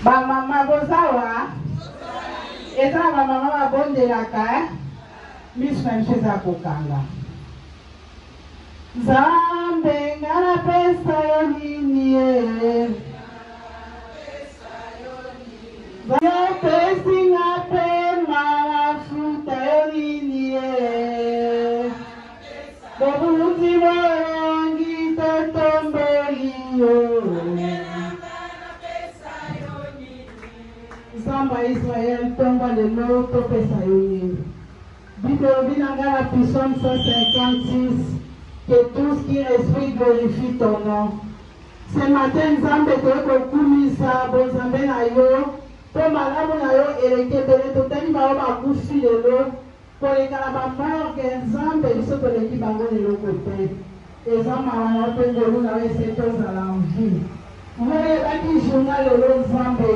Ba mama bozawa. Eza ba mama ba bonde la ka. Miss Mancheza kokanga. Zambe ngala pesa yonini e. Yo pesi ngape mama futa yonini e. Bobuzi wangi totomboli yo. Zamba Israël tomba le lot to pesa yonini. Bible binanga Psaume 156. Que tout ce qui respire glorifie ton nom. Ce matin, Nzambe te kumisa bozambe na yo, po malamu na yo elekebele totali bao bakufi lelo, po lekala ba morgue Nzambe biso toleki bango lelo kote. Eza mawa pe ngolu na yo ese tozala en vie. Moye baki journal lelo Nzambe.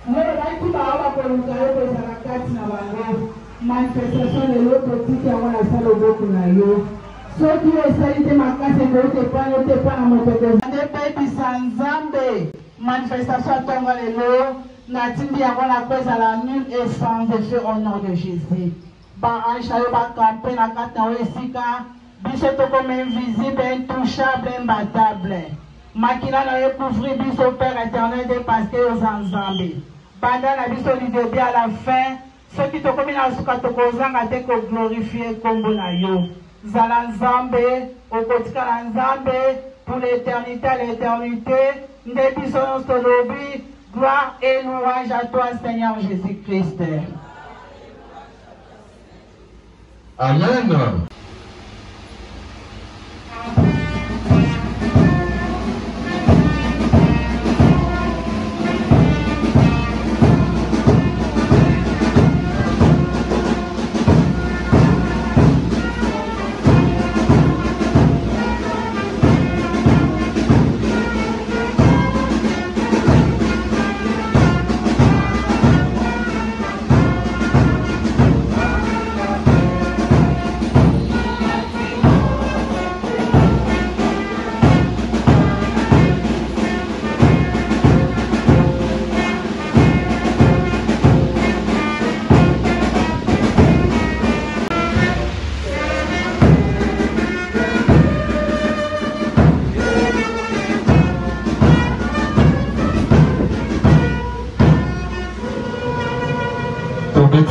Moye baki bao bakoluka yo kozala kati na bango. Manifestation lelo totiki yango na sala oboko na yo. Ceux qui essayent de m'accaser de te prendre mon côté. Des pays Nzambe, manifestation à Tonga Lelo, Natindi avant la cause à la nulle et sans effet au nom de Jésus. Barrage à ba camper la carte en Wesika, bisoto comme invisible, intouchable, imbattable. Makina na recouvrir biso Père éternel des pasteurs aux Nzambe. Pendant la biso du à la fin, ceux qui te commis à suka tokozanga te ko glorifier kombo na yo. Zala Nzambe, okotika la Nzambe, pour l'éternité à l'éternité, Ndebi son Solobi, gloire et louange à toi Seigneur Jésus-Christ. Amen.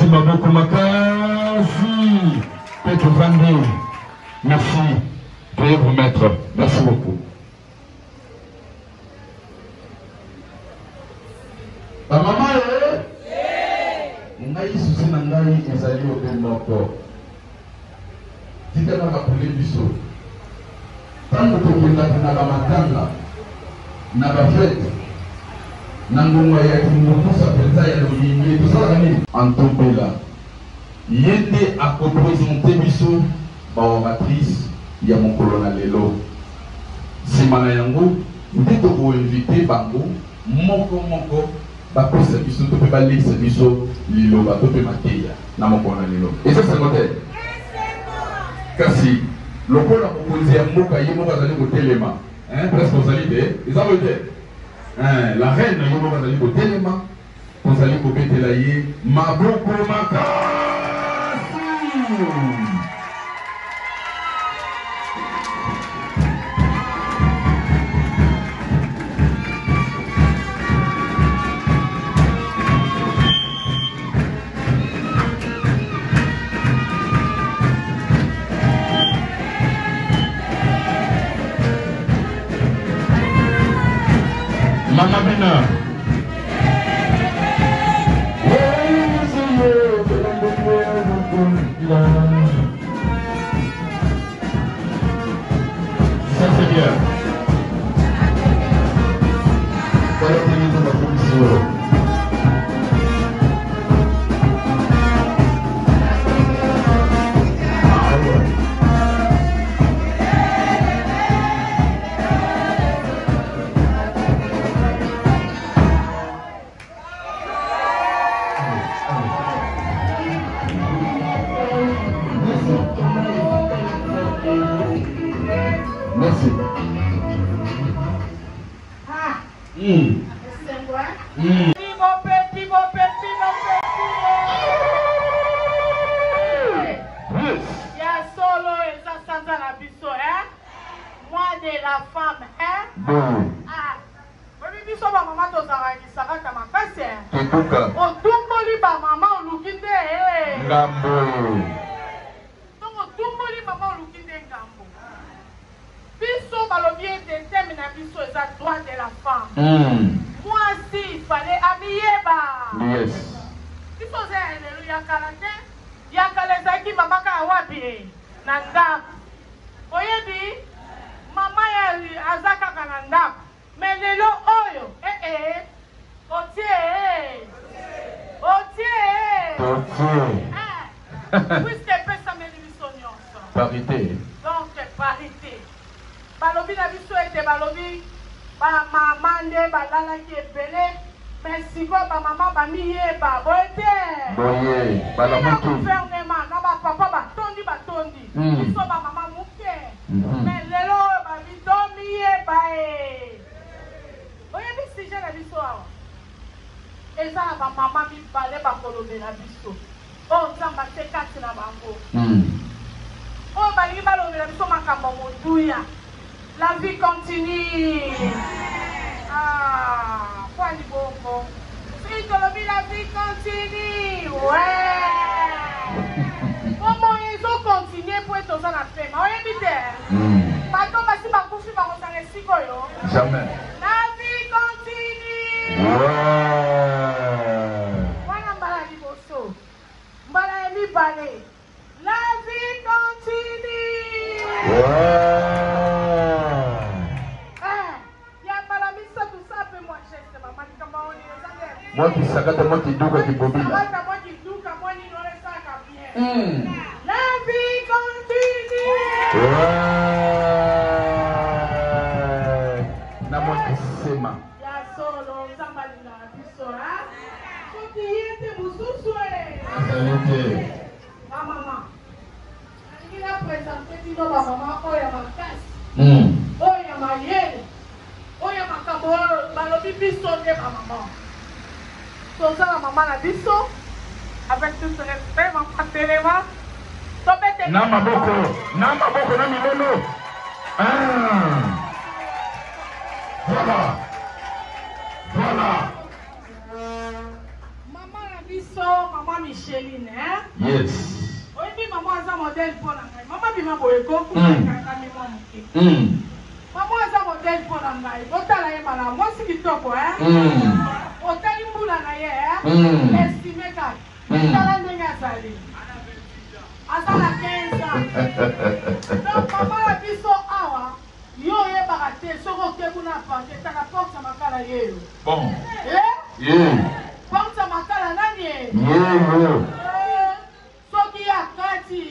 Beaucoup makasi. Petro Vandi. Merci. Veuillez vous mettre. Merci beaucoup. La maman est. Ngai souci na ngai ezali obe moko. Tika na kapule biso. Tango tokenda na ba matanga. Na ba fête. Nangongwa ya kimukusa penza ya loyinye tosala nini antobela yende akopresente biso baoratrice ya mokolo na lelo nsima na yango nde tokoinvite bango moko bapesa biso to mpe balekisa biso liloba to mpe mateya na mokolo na lelo eza sango te kasi lokola mokonzi ya mboka ye moko azali kotelema presque ozali te eza boye te. La reine yomo bazali ko telema kozali ko betela ye maboko makasi. Mama Bina. Ça c'est bien. Voilà la commission. Merci. mon petit, mon petit, mon petit. Yes. Il y a solo et ça, ça, la biso, hein? Moi de la femme, hein? Bon. Ah. Oui, biso, ma maman, tu as dit ça va comme un passé. Kituka. On tourne ma maman, on l'oublie, hein? Ngambo. Donc, on tourne maman, on l'oublie, Ngambo. Biso, balobie, détermine à biso, et ça, droit de la femme. Moi, si, il fallait habiller, bah. Yes. Biso, c'est un yakalate. Yakalezaki, maman, kawapi. Nanda. Oyebi, maman, azaka kananda. Mais lelo oyo, otie. Puisque pesa me biso nyonso. Parité. Donc parité. Balobi na biso ete balobi ba maman nde balalaki ebele. Mais si ba maman ba miyeba boete. Boye, bala mutu. Gouvernement na ba papa batondi. Biso ba maman muke. Mais lelo ba biso miyeba e. Oyebi si je na biso awa. Eza na ba maman mi bale ba kolobe na biso. Oh, nzamba te kati na bango. Oh, balingi balobe na biso makambo motuya. La vie continue. Ah, quoi ni bongo. Si tolobi la vie continue. Ouais. Comment ils ont continué pour être aux en affaires? On est vite. Bato basi bakufi bakosanga sikoyo. Jamais. La vie continue. Ouais. Wana mbala liboso. Mbala mibale. La vie continue. Ya mbala miso tout ça peut moi geste maman kama on est Moi qui sakata moi qui duka qui bobila. Sakata moi qui duka moi ni no ça ka bien. La vie continue. Na moi qui sema. Ya solo zambali na biso ha. Soki yete mususu e. Salute. Maman. Il a présenté dino ba maman oya makasi. Oya mayele. Oya makambo balobi biso nde ba maman. Toza la maman na biso avec tout ce respect maman telema. Tobete Na maboko na milolo. Voilà. Maman na biso, maman Micheline, hein? Yes. Oui, maman a un modèle pour la maman. Maman bima boyeko pour la maman. Maman a un modèle pour la maman. Botala ye mala, moi si kitoko, hein? Otali mbula na ye, hein? Estimé ka. Tala ndenge azali. Azala 15 ans. Donc maman na biso awa, yo ye barate, soko ke kuna pante, taka porte makala ye. Bon. Porte makala nani? Soki ya kati.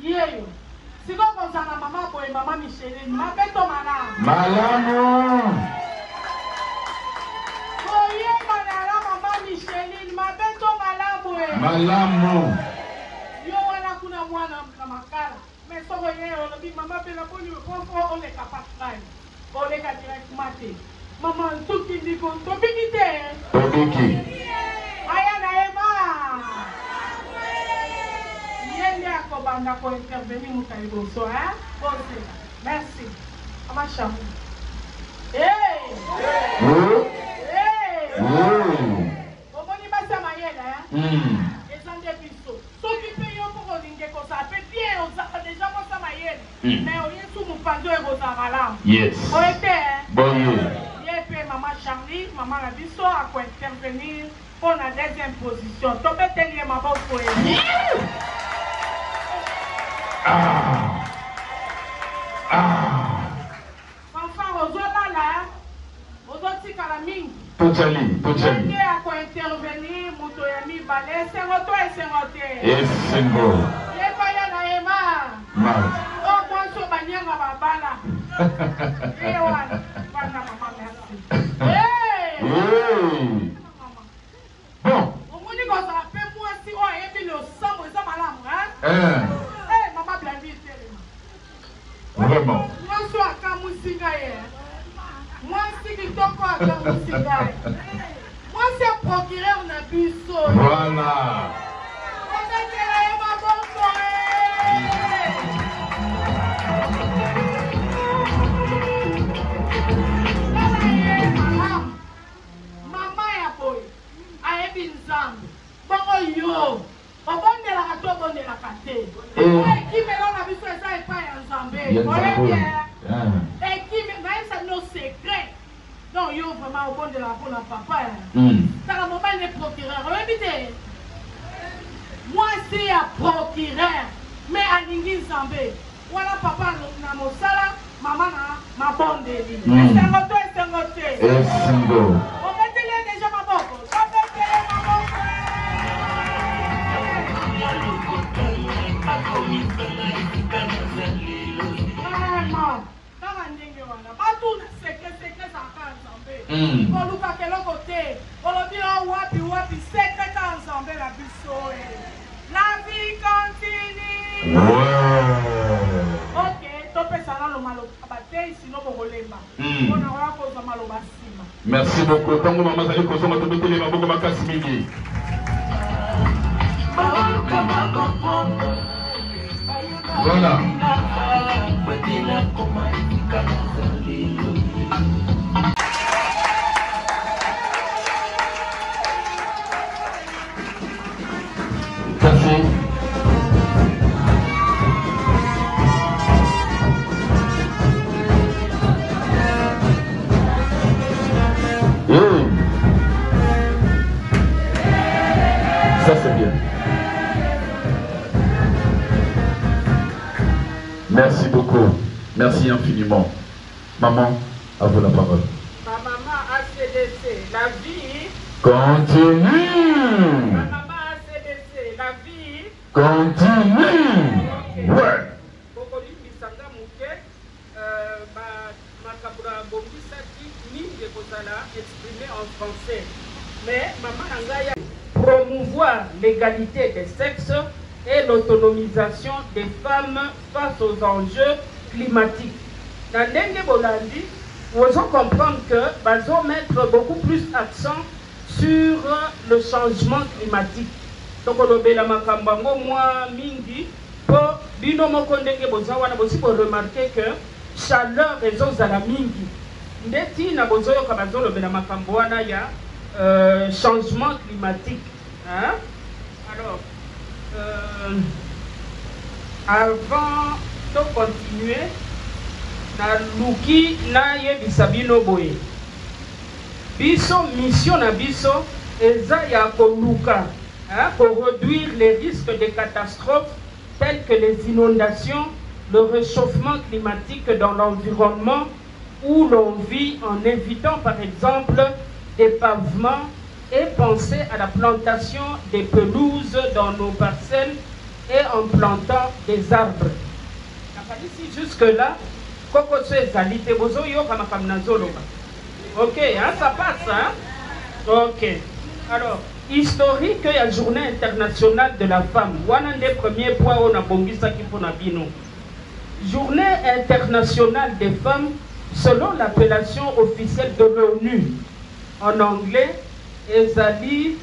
Yeyo. Siko konzana mama boye mama Micheline, mabeto malamu. Malamu. Boye manala mama Micheline, mabeto malamu e. Malamu. Yo wana kuna mwana na makala. Mais soko yeyo lobi mama pela boni ko on le kapatrai. On le ka direct mate. Maman tuki ndiko tobiki te. Tobiki. Aya na ema. Yende akobanda ko intervenir mutaliboso, hein? Bonjour. Merci. Ama chamu. Omoni basa mayela, hein? Ezande biso. Soki pe yo ko linge ko sa pe bien on sa déjà ko sa mayela. Mais o yesu mupando e ko sa malamu. Yes. Oete, hein? Bon. Maman Charlie, maman la biso a quoi intervenir pour la deuxième position. Tombez tellement ma bonne poésie. Enfin, aux autres là, aux autres calamines. Totally. Qui a quoi intervenir, Moutoyami Balé, c'est moto et c'est moté. Yes, c'est beau. Les voyants na Emma. Mal. Oh, moi, je suis bagné à ma bala. Et voilà, maman, merci. Bon. Au moins, il va s'appeler moi si on a mis le sang, ça m'a l'air, hein? Maman, bien vite. Vraiment. Moi, je suis à Kamusinga. Moi, si tu t'en vas à Kamusinga. Moi, c'est procureur Nabiso. Voilà. Maman ya boy. Ayebi nzambe. Bongo yo. Obondela kato obondela kate. Ekime longa biso eza epai ya nzambe. Oyebi. Ekime naisa no secret. Non, yo vraiment obondela mpona papa. Tala mobile ne procureur. Oyebi te. Moi c'est un procureur. Mais alingi nzambe. Wala papa na mosala. Maman ma bondeli. Esengote esengote. Esingo. Obetele déjà ma boko. Obetele ma boko. Vraiment. Kama ndenge wana. Batu na seke saka nzambe. Koluka keloko te. Olobi wapi seke ka nzambe la biso. La vie continue. Ok, topesana lo malo abate sino bokolemba. Ona wala koza malo basima. Merci beaucoup. Tango mama zali kozoma tobetele maboko makasi mingi. Voilà. Merci. Ça c'est bien. Merci beaucoup. Merci infiniment. Maman, à vous la parole. Ma maman ACDC, la vie continue. Ma maman ACDC, la vie continue. Ouais. Exprimé en français. Mais maman Angaya promouvoir l'égalité des sexes et l'autonomisation des femmes face aux enjeux climatiques. Dans Ndenge Bolandi, vous allez comprendre que nous mettre beaucoup plus d'accent sur le changement climatique. Donc on a makambango moi mingi pour binomo ndenge bozawana aussi pour remarquer que chaleur et la mingi. Ndeti na bozoyo kabazolo bela makambo wana ya changement climatique. Hein? Alors, avant de continuer, na luki na ye bisabino boye. Biso mission na biso eza ya koluka, hein, pour réduire les risques de catastrophes telles que les inondations, le réchauffement climatique dans l'environnement où l'on vit, en évitant par exemple des pavements et penser à la plantation des pelouses dans nos parcelles et en plantant des arbres. Jusque-là, ok, hein, ça passe, hein? Ok. Alors, historique et la journée internationale de la femme. One des premiers points on a bongisa qui pour Nabino. Journée internationale des femmes, selon l'appellation officielle de l'ONU, en anglais, Ezali,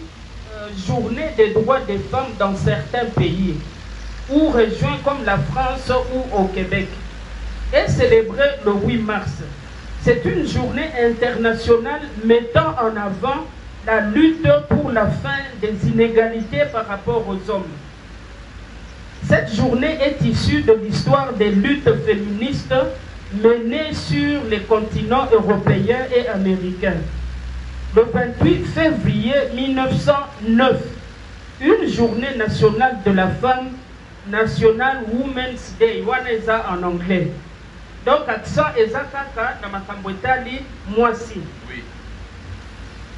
journée des droits des femmes dans certains pays, ou régions comme la France ou au Québec, est célébrée le 8 mars. C'est une journée internationale mettant en avant la lutte pour la fin des inégalités par rapport aux hommes. Cette journée est issue de l'histoire des luttes féministes menées sur les continents européens et américains. Le 28 février 1909, une journée nationale de la femme, National Women's Day, waneza en anglais. Donc, accent ezakaka dans ma kambwetali moisi. Oui.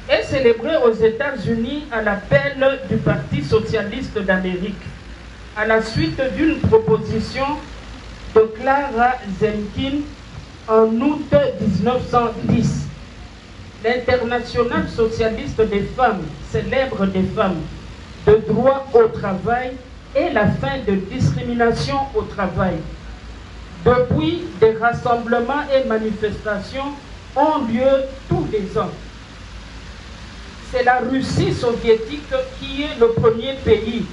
Est célébrée aux États-Unis à l'appel du Parti socialiste d'Amérique, à la suite d'une proposition de Clara Zetkin en août 1910. L'Internationale socialiste des femmes célèbre des femmes, de droit au travail et la fin de discrimination au travail. Depuis, des rassemblements et manifestations ont lieu tous les ans. c'est la Russie soviétique qui est le premier pays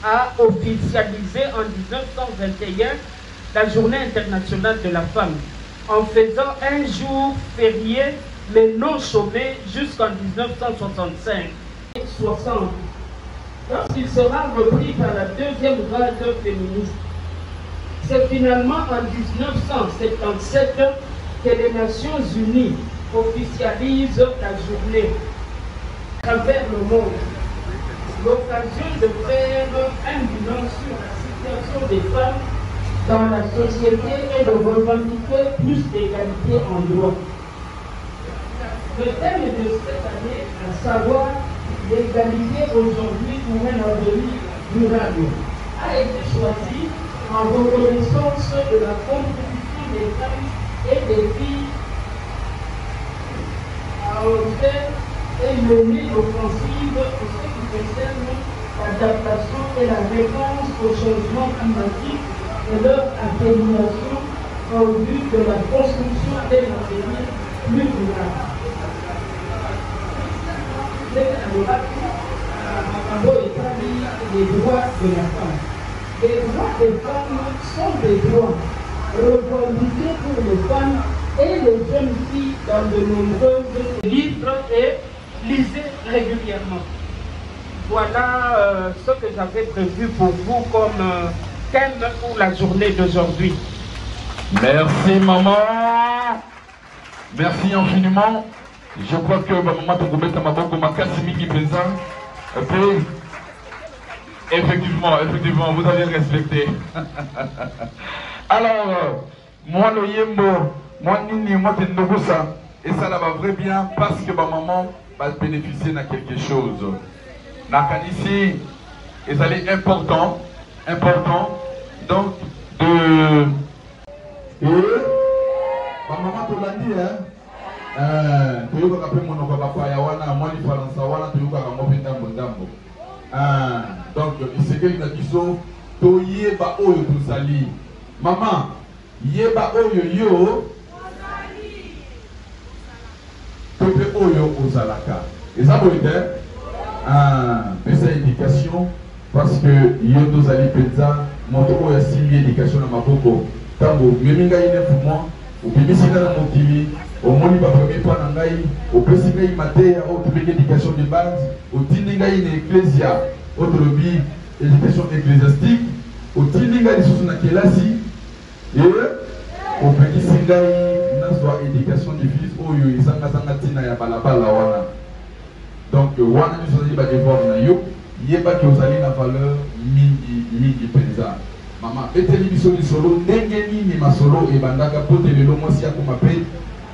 à officialiser en 1921 la Journée internationale de la femme, en faisant un jour férié mais non chômé jusqu'en 1965. 60. Lorsqu'il sera repris par la deuxième vague féministe, c'est finalement en 1977 que les Nations Unies officialisent la journée à travers le monde. L'occasion de faire un bilan sur la situation des femmes dans la société et de revendiquer plus d'égalité en droit. Le thème de cette année, à savoir l'égalité aujourd'hui pour un avenir durable, a été choisi en reconnaissance de la contribution des femmes et des filles à faire et mener l'offensive pour ce qui concerne l'adaptation et la réponse au changement climatique et leur atténuation en vue de la construction d'un avenir plus durable. Les droits de la femme. Les droits des femmes sont des droits revendiqués pour les femmes et les jeunes filles dans de nombreux livres et lisez régulièrement. Voilà ce que j'avais prévu pour vous comme thème pour la journée d'aujourd'hui. Merci maman. Merci infiniment. Je crois que maman Togobeta Maboko Makasimi Penza. Effectivement, vous avez respecté. Alors, moi le Yembo, moi Nini, moi Tendogosa, et ça là va vrai bien parce que ma maman va bénéficier de quelque chose. Ici, et ça est important, donc de. Et ma maman te l'a dit, hein? Donc, c'est que nous disons, to yeba oyo tozali. Maman, yeba oyo yo, tope oyo ozalaka. Et ça veut dire, c'est éducation, parce que yo tozali penza, moto oyo simbi éducation na maboko. Tambo, meminga ine fumo, ubimisika na mokili, au moni ba premier point na ngai, au pesika i mateya, au tubeke éducation de base, au tininga ine ecclesia. Autre lobby, éducation ecclésiastique, au tilinga de Susuna Kelasi, et au petit Singai, n'a éducation de fils, au Yisanga Sangatina ya Balabala wana. Donc, wana nous sommes dit devoir na yo, yeba ki ozali na valeur mingi penza. Maman, beteli biso ni solo, ndenge nini masolo e bandaka pote lelo mwasi akoma pe,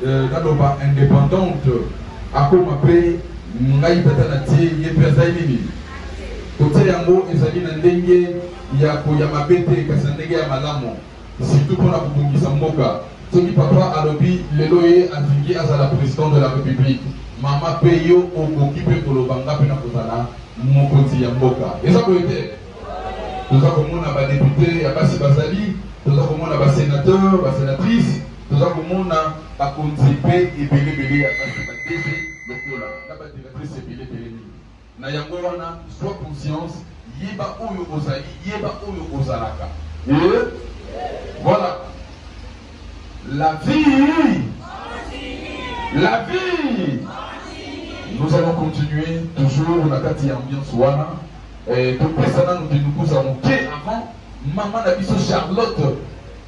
naloba indépendante, akoma pe, ngai tata na tie, yepe azali nini. Côté yango ezali na ndenge ya koyama bete kasi ndenge ya malamu surtout pour la kubungisa mboka soki papa alobi lelo ye azingi azala président de la république mama pe yo okoki pe kolobanga pe na kozala mokonzi ya mboka eza koyete toza komona badepute ya basi bazali toza komona basénateur basénatrice toza komona bakonzi pe ebelebele ya basi badege lokola na badirectrice ebelebele na yango wana sois conscience yeba oyo ozali yeba oyo ozalaka et voilà la vie nous allons continuer toujours na kati ya ambiance wana et tout pesana nous dinukuza moke avant maman na biso Charlotte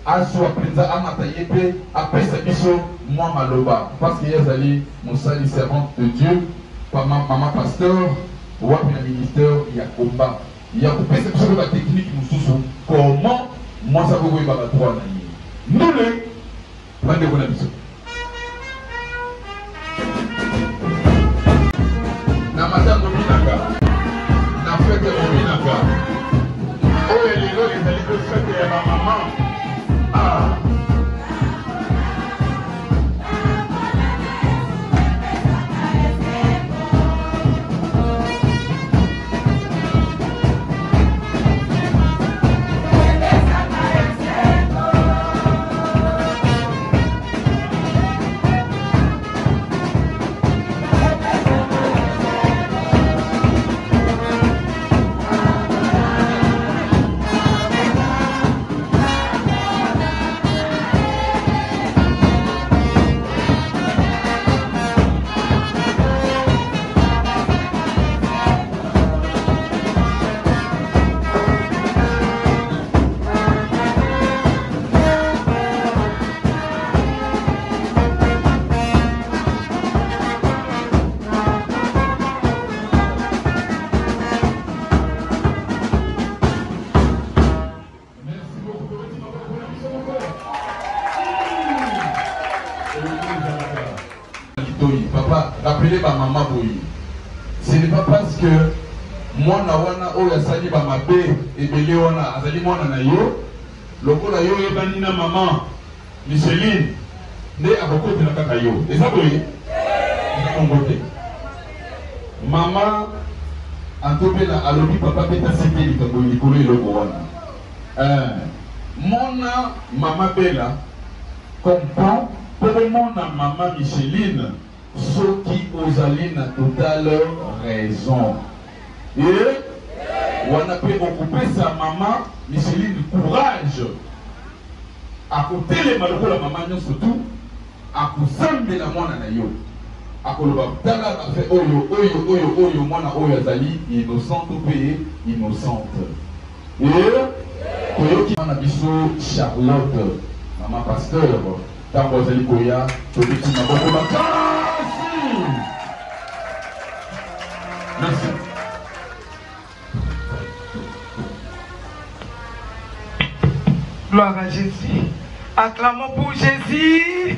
azwa penza amata yepe apesa biso moi maloba parce que yazali mosali servante de Dieu maman pasteur wapi na ministère ya combat ya kupesa biso ba technique mususu comment moi ça vous ba trois na ni nous le prendre ko na biso na matango binaka na fete binaka o elelo ezali ko fete ya maman appelé ma maman Boyi. Ce n'est pas parce que moi nawana oya sali ba mabe ebele wana azali mwana na yo lokola yo yebani na maman Micheline nde akokotela kaka yo eza boye kongote maman antopela alobi papa peta sete likambo likolo eloko wana mona mama Bella comprend pour mona maman Micheline ceux qui ozali na totale raison et on a pu occuper sa maman Micheline courage à côté les malheureux la maman surtout à kusande la mwana na yo à koloba tala a fait oyo mwana oyo azali innocente ou payé innocente et koyoki na biso Charlotte maman pasteur tango azali koya to biti na boko makasi merci. Gloire à Jésus. Acclamons pour Jésus.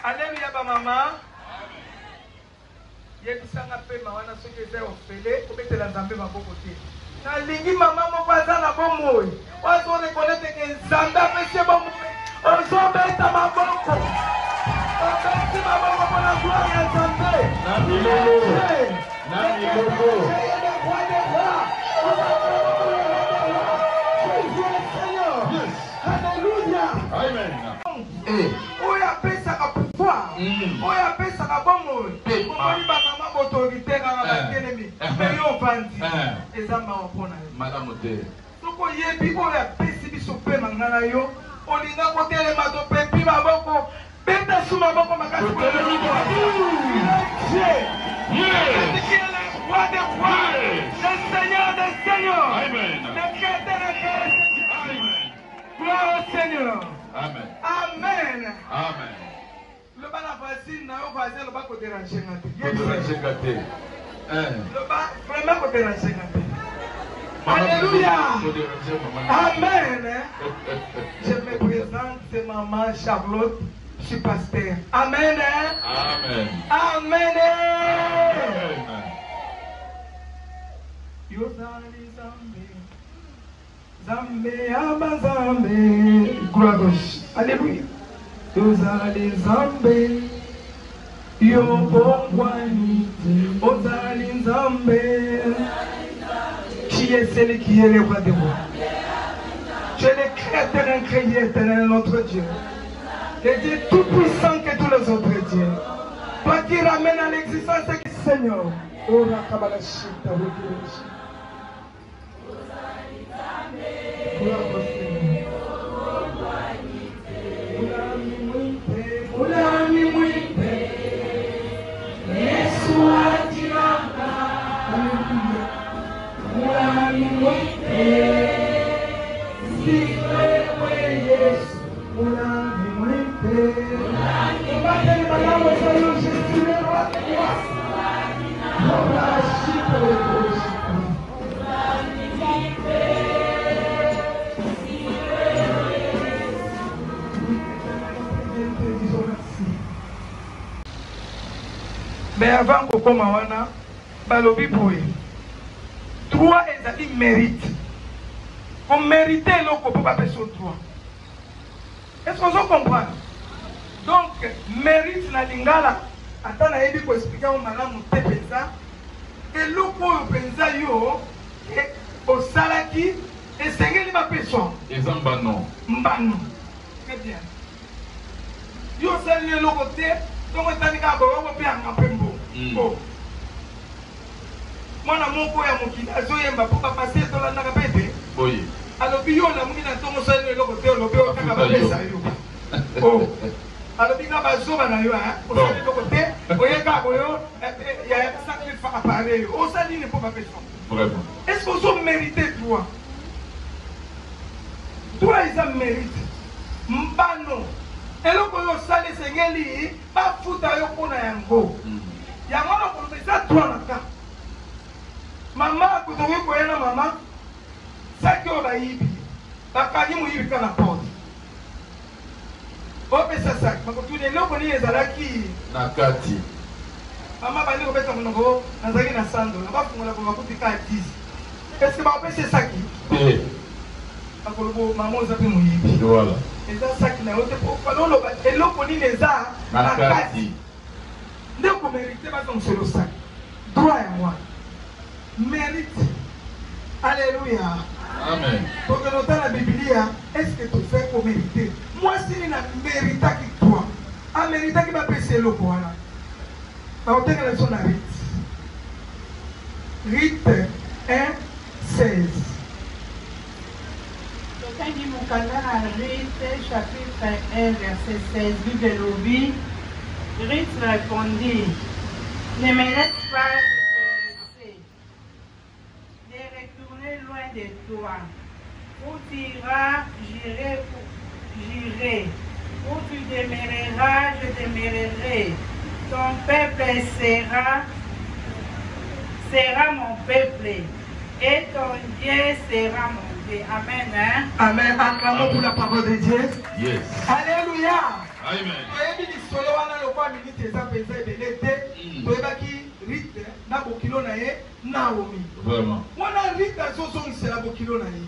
Alléluia, maman. Yebisanga pe mawana soki eza ofele obetela nzambe maboko te nalingi mama moko aza na bomoi ozo reconnaître ke nzambe apesi bomoi ozobeta maboko obeti maboko mpona gloire ya nzambe na milolo Alléluia. Amen. Oyo apesaka pouvoir oyo apesaka bomoi omoni bamama autorité kaka bakelemi me yo ovandi eza mawa mpona yo malamu te soki oyebi oyo apesi biso mpe manga na yo olinga kotelema topepi maboko beta su maboko makasi roi des rois, le Seigneur des seigneurs, le créateur des créateurs. Gloire au Seigneur. Amen. Amen. Amen. Le bas la voisine, n'a pas voisin, le bas côté ranger gâté. Le bas vraiment côté ranger gâté. Alléluia. Amen. Je me présente, maman Charlotte. Je suis pasteur. Amen. Amen. Amen. Yozali Zambe, Zambe aba Zambe, gloire à gauche. Alléluia. Yozali Zambe, Yobongwani, Ozali Zambe. Qui est celui qui est le roi des rois? Tu es le créateur incréé éternel, notre Dieu. Le Dieu tout puissant que tous les autres dieux. Toi qui ramènes à l'existence le Seigneur. Ora kabalashita wekirishita. Gloire au Seigneur. Ulami mwite. Yesu atiranga. Alléluia. Ulami mwite. Siwewe Yesu. Ulami mwite. Ulami mais avant kokoma wana balobi boye droit ezali mérite komérite eloko mpo bapesa o droit. Est-ce qu'on se comprend? Donc mérite na lingala ata nayebi koexplike ngo malamu te mpenza eloko oyo mpenza yo osalaki esengeli bapeswa eza mbano mbano. Très bien. Yo osali eloko te donc etandi kaka boyoko mpe yanga mpe mbo mwana moko ya mokili azoyemba mpo bapasi etolandaka mpe te alobi yo olamuki na ntongo osali eloko te olobi oyo kaka bapesa yo alobi nga bazoba na yo osali eloko te oyeka boyo ya sacrifice appareil yo osali nini mpo bapesa. Est-ce que ozo mérite droit? Droit eza mérite mbano eloko oyo osali esengeli bafuta yo mpona yango yango na koloba eza droit na ka mama kotoki koya na mama saki oyo bayibi bakangi moyibi ka na porte opesa sac makotuna eloko nini ezalaki na kati mama bandi kopesa monoko nazalaki na sando nabafungola bakutika ya 10 eske bakopesa saki te bakolobo mama oza mpe moyibi voilà eza saki na yo te oloba eloko nini eza na kati nde komerite bazongoselo saki droit ya mwana mérite alléluia amen parce que dans la Biblia est-ce que tu fais pour mériter moi si ni na mérita ki toi a mérita ki ba pese eloko wana ba otengela so na rite 1:16 tokangi mokanda na Rite chapitre 1 verset 16 Bible lobi Rite répondit ne me laisse pas loin de toi. Où tu iras, j'irai. Où tu demeureras, je demeurerai. Ton peuple sera mon peuple. Et ton Dieu sera mon Dieu. Amen. Hein? Amen. Acclamons pour la parole de Dieu. yes Alléluia. amen toyebi lisolo wana lokwa minute eza mpenza ebele te toyebaki Rite na bokilo na ye Naomi vraiment wana Rite azozongisela bokilo na ye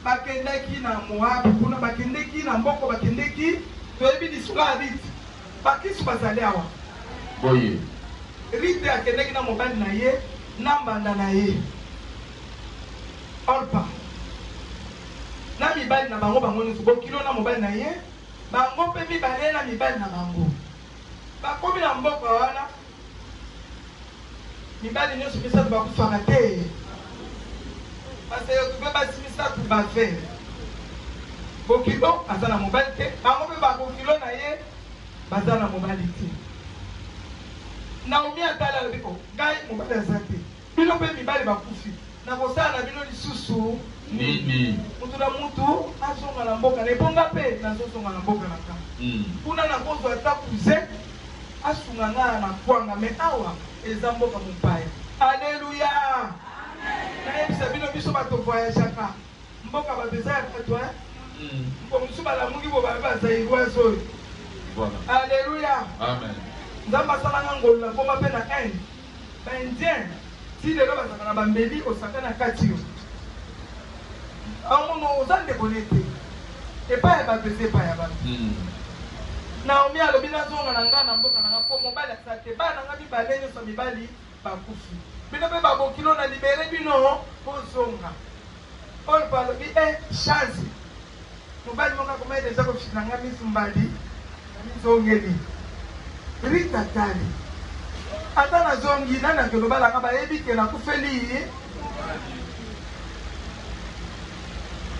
bakendaki na Moabi kuna bakendeki na mboko bakendeki toyebi lisolo ya Rite bakristu bazali awa boye Rite akendeki na mobali na ye na mbanda na ye Orpa na mibali na bango nyonso bokilo na mobali na ye bango mpe mibale na mibali na bango bakomi na mboka wana mibali nyonso misato bakufaka te parce yotupe basi misato bavere bokilo aza na mobali te bango mpe bakokilo na ye baza na mobali te Naomi atala alobi ko ngai mobali aza te bino mpe mibali bakufi nakosala na bino lisusu nini mutu na mutu azonga na mboka na ebonga mpe nazozonga na mboka na kanga kuna nakozwa ata kuze asunga ngaa na kwanga me awa eza mboka mopaya alleluya nayebisa bino biso bato voyageaka mboka babeza ya bato mpo mosusu balamuki bo babe bazairoise oyo alleluya nzambe asalanga ngolula ngoma mpe na inde baindien ti lelo bazaka na bambeli osaka na kati yo amono oza ndeko nete epai ya bato eza epai ya bato Naomi alobi nazonga na nga na mboka na nga mpo mobali asa te bana na nga mibale nyonso mibali bakufi bino mpe babokilo na libere bino kozonga Orpa alobi chance mobali moko akomai deja kofisi na nga misumbali mizongeli Rite atali ata nazongi nani akelobala nga bayebi ke nakufeli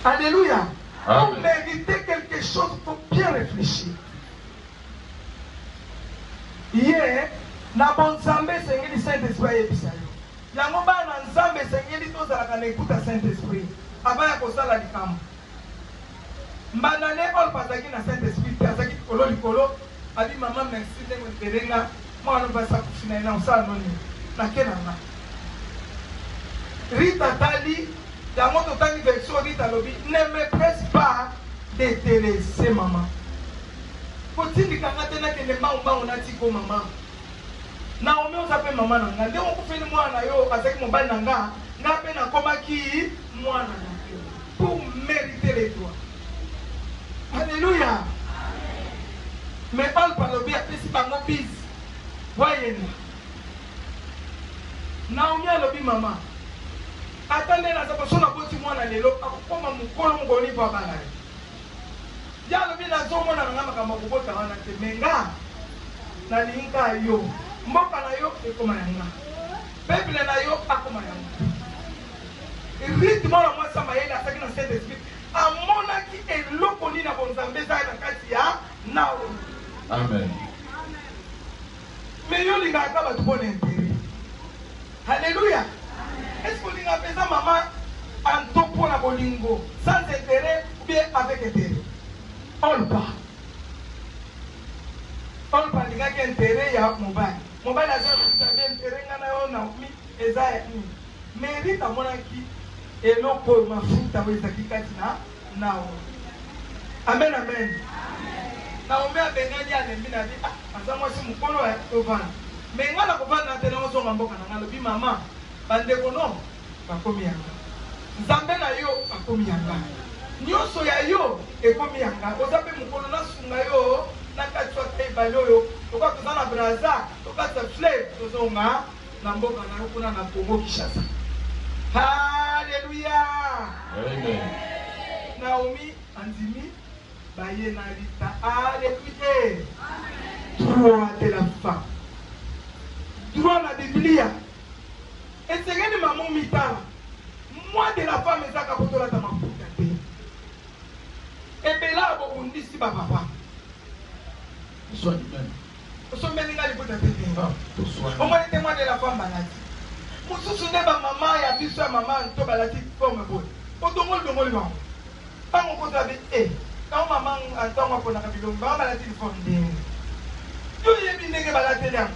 alléluia pour mériter quelque chose il faut bien réfléchir hier na bonzambe esengeli Saint-Esprit ayebisa yo yango bana nzambe esengeli tozalaka na ekuta Saint-Esprit ava ya kosala likambo mbanda ne Orpa azalaki na Saint-Esprit te azalaki likolo abi mama merci ndenge otelenga mwana basa kufina na osala noni nake na nga Rite atali yango totangi version Rite alobi ne me presse pas de te laisser mama kotindikanga te nakende mbangu natiko mama Naomi oza mpe mama na nga ndenge okufeli mwana na yo azalaki mobali na nga nga mpe nakomaki mwana na yo pour mériter les droits alléluia mais Orpa alobi apesi bango bise wayena Naomi alobi mama ata nde naza koso naboti mwana lelo akokoma mokolo mokolo nipo abala ye ye alobi nazomona nanga makambo akobota wana te me nga nalinga yo mboka na yo ekoma yanga peuple na yo akoma yanga Rite mwana mwasi mayele asaki na Saint-Esprit amonaki eloko nini na bonzambe ezali na kati ya Naomi amen mais yo lingaka bato mpona intere alléluia est-ce que olinga mpenza mama anto mpona bolingo sans intérêt ou bien avec intérêt Orpa alingaki intérêt ya mobali azabi intérêt nga na yo Naomi eza ya nini mais Rite amonaki eloko oyo mafuta oyo ezalaki kati na Naomi amen Naomi abengani alembi na bi aza mwasi mukolo ya tovana. Mais ngana kovana tena ozonga mboka na ngalo bi mama bandeko no bakomi yanga. Nzambe na yo bakomi yanga. Nyonso ya yo ekomi yanga. Ozape mukolo na sunga yo na katwa teba yo. Toka tozana braza, toka ta fleur tozonga na mboka na yo kuna na Congo Kinshasa. Alléluia. Amen. Naomi andimi baye na Rita. Alléluia. Droit de la femme. Droit la Biblia. Et c'est que maman mitala. Moi de la femme est à capotola ta mafuta. Et bela bobundi si ba papa. Sois même. Sois même nga libuta tete. Au moins les témoins de la femme balati. Mususu ne ba maman ya biso ya maman to balati forme boy. Odongol dongol ba. Pas mon côté avec quand maman attend pour la bilomba balati forme ding. Yo yebi ndenge balati là.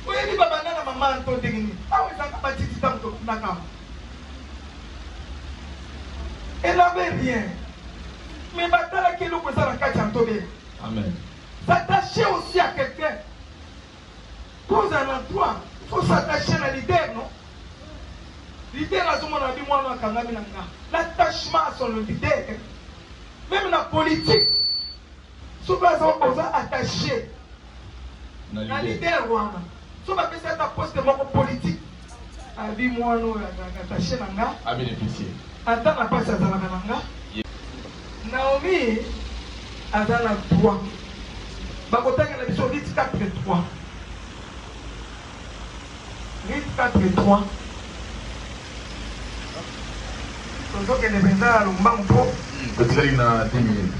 Oui, il va banana maman to dingini. Ah oui, ça va pas titi tanto nakam. Elle avait rien. Mais batala kilo pour ça la kachanto be. Amen. S'attacher aussi à quelqu'un. Pose un endroit. Il faut s'attacher à l'idée, non? L'idée là, tout le monde a dit moi non kangami nanga. L'attachement à son leader. Même la politique. Souvent on va attacher. Na leader wana. So va penser à ta poste de mon politique. Abi moi non attaché nanga. À bénéficier. Attends la passe à nanga. Naomi a dans la droit. Bakotaka na biso Rite 4:3. Rite 4:3. Donc elle est venue lombango. Peut-être na 10 minutes.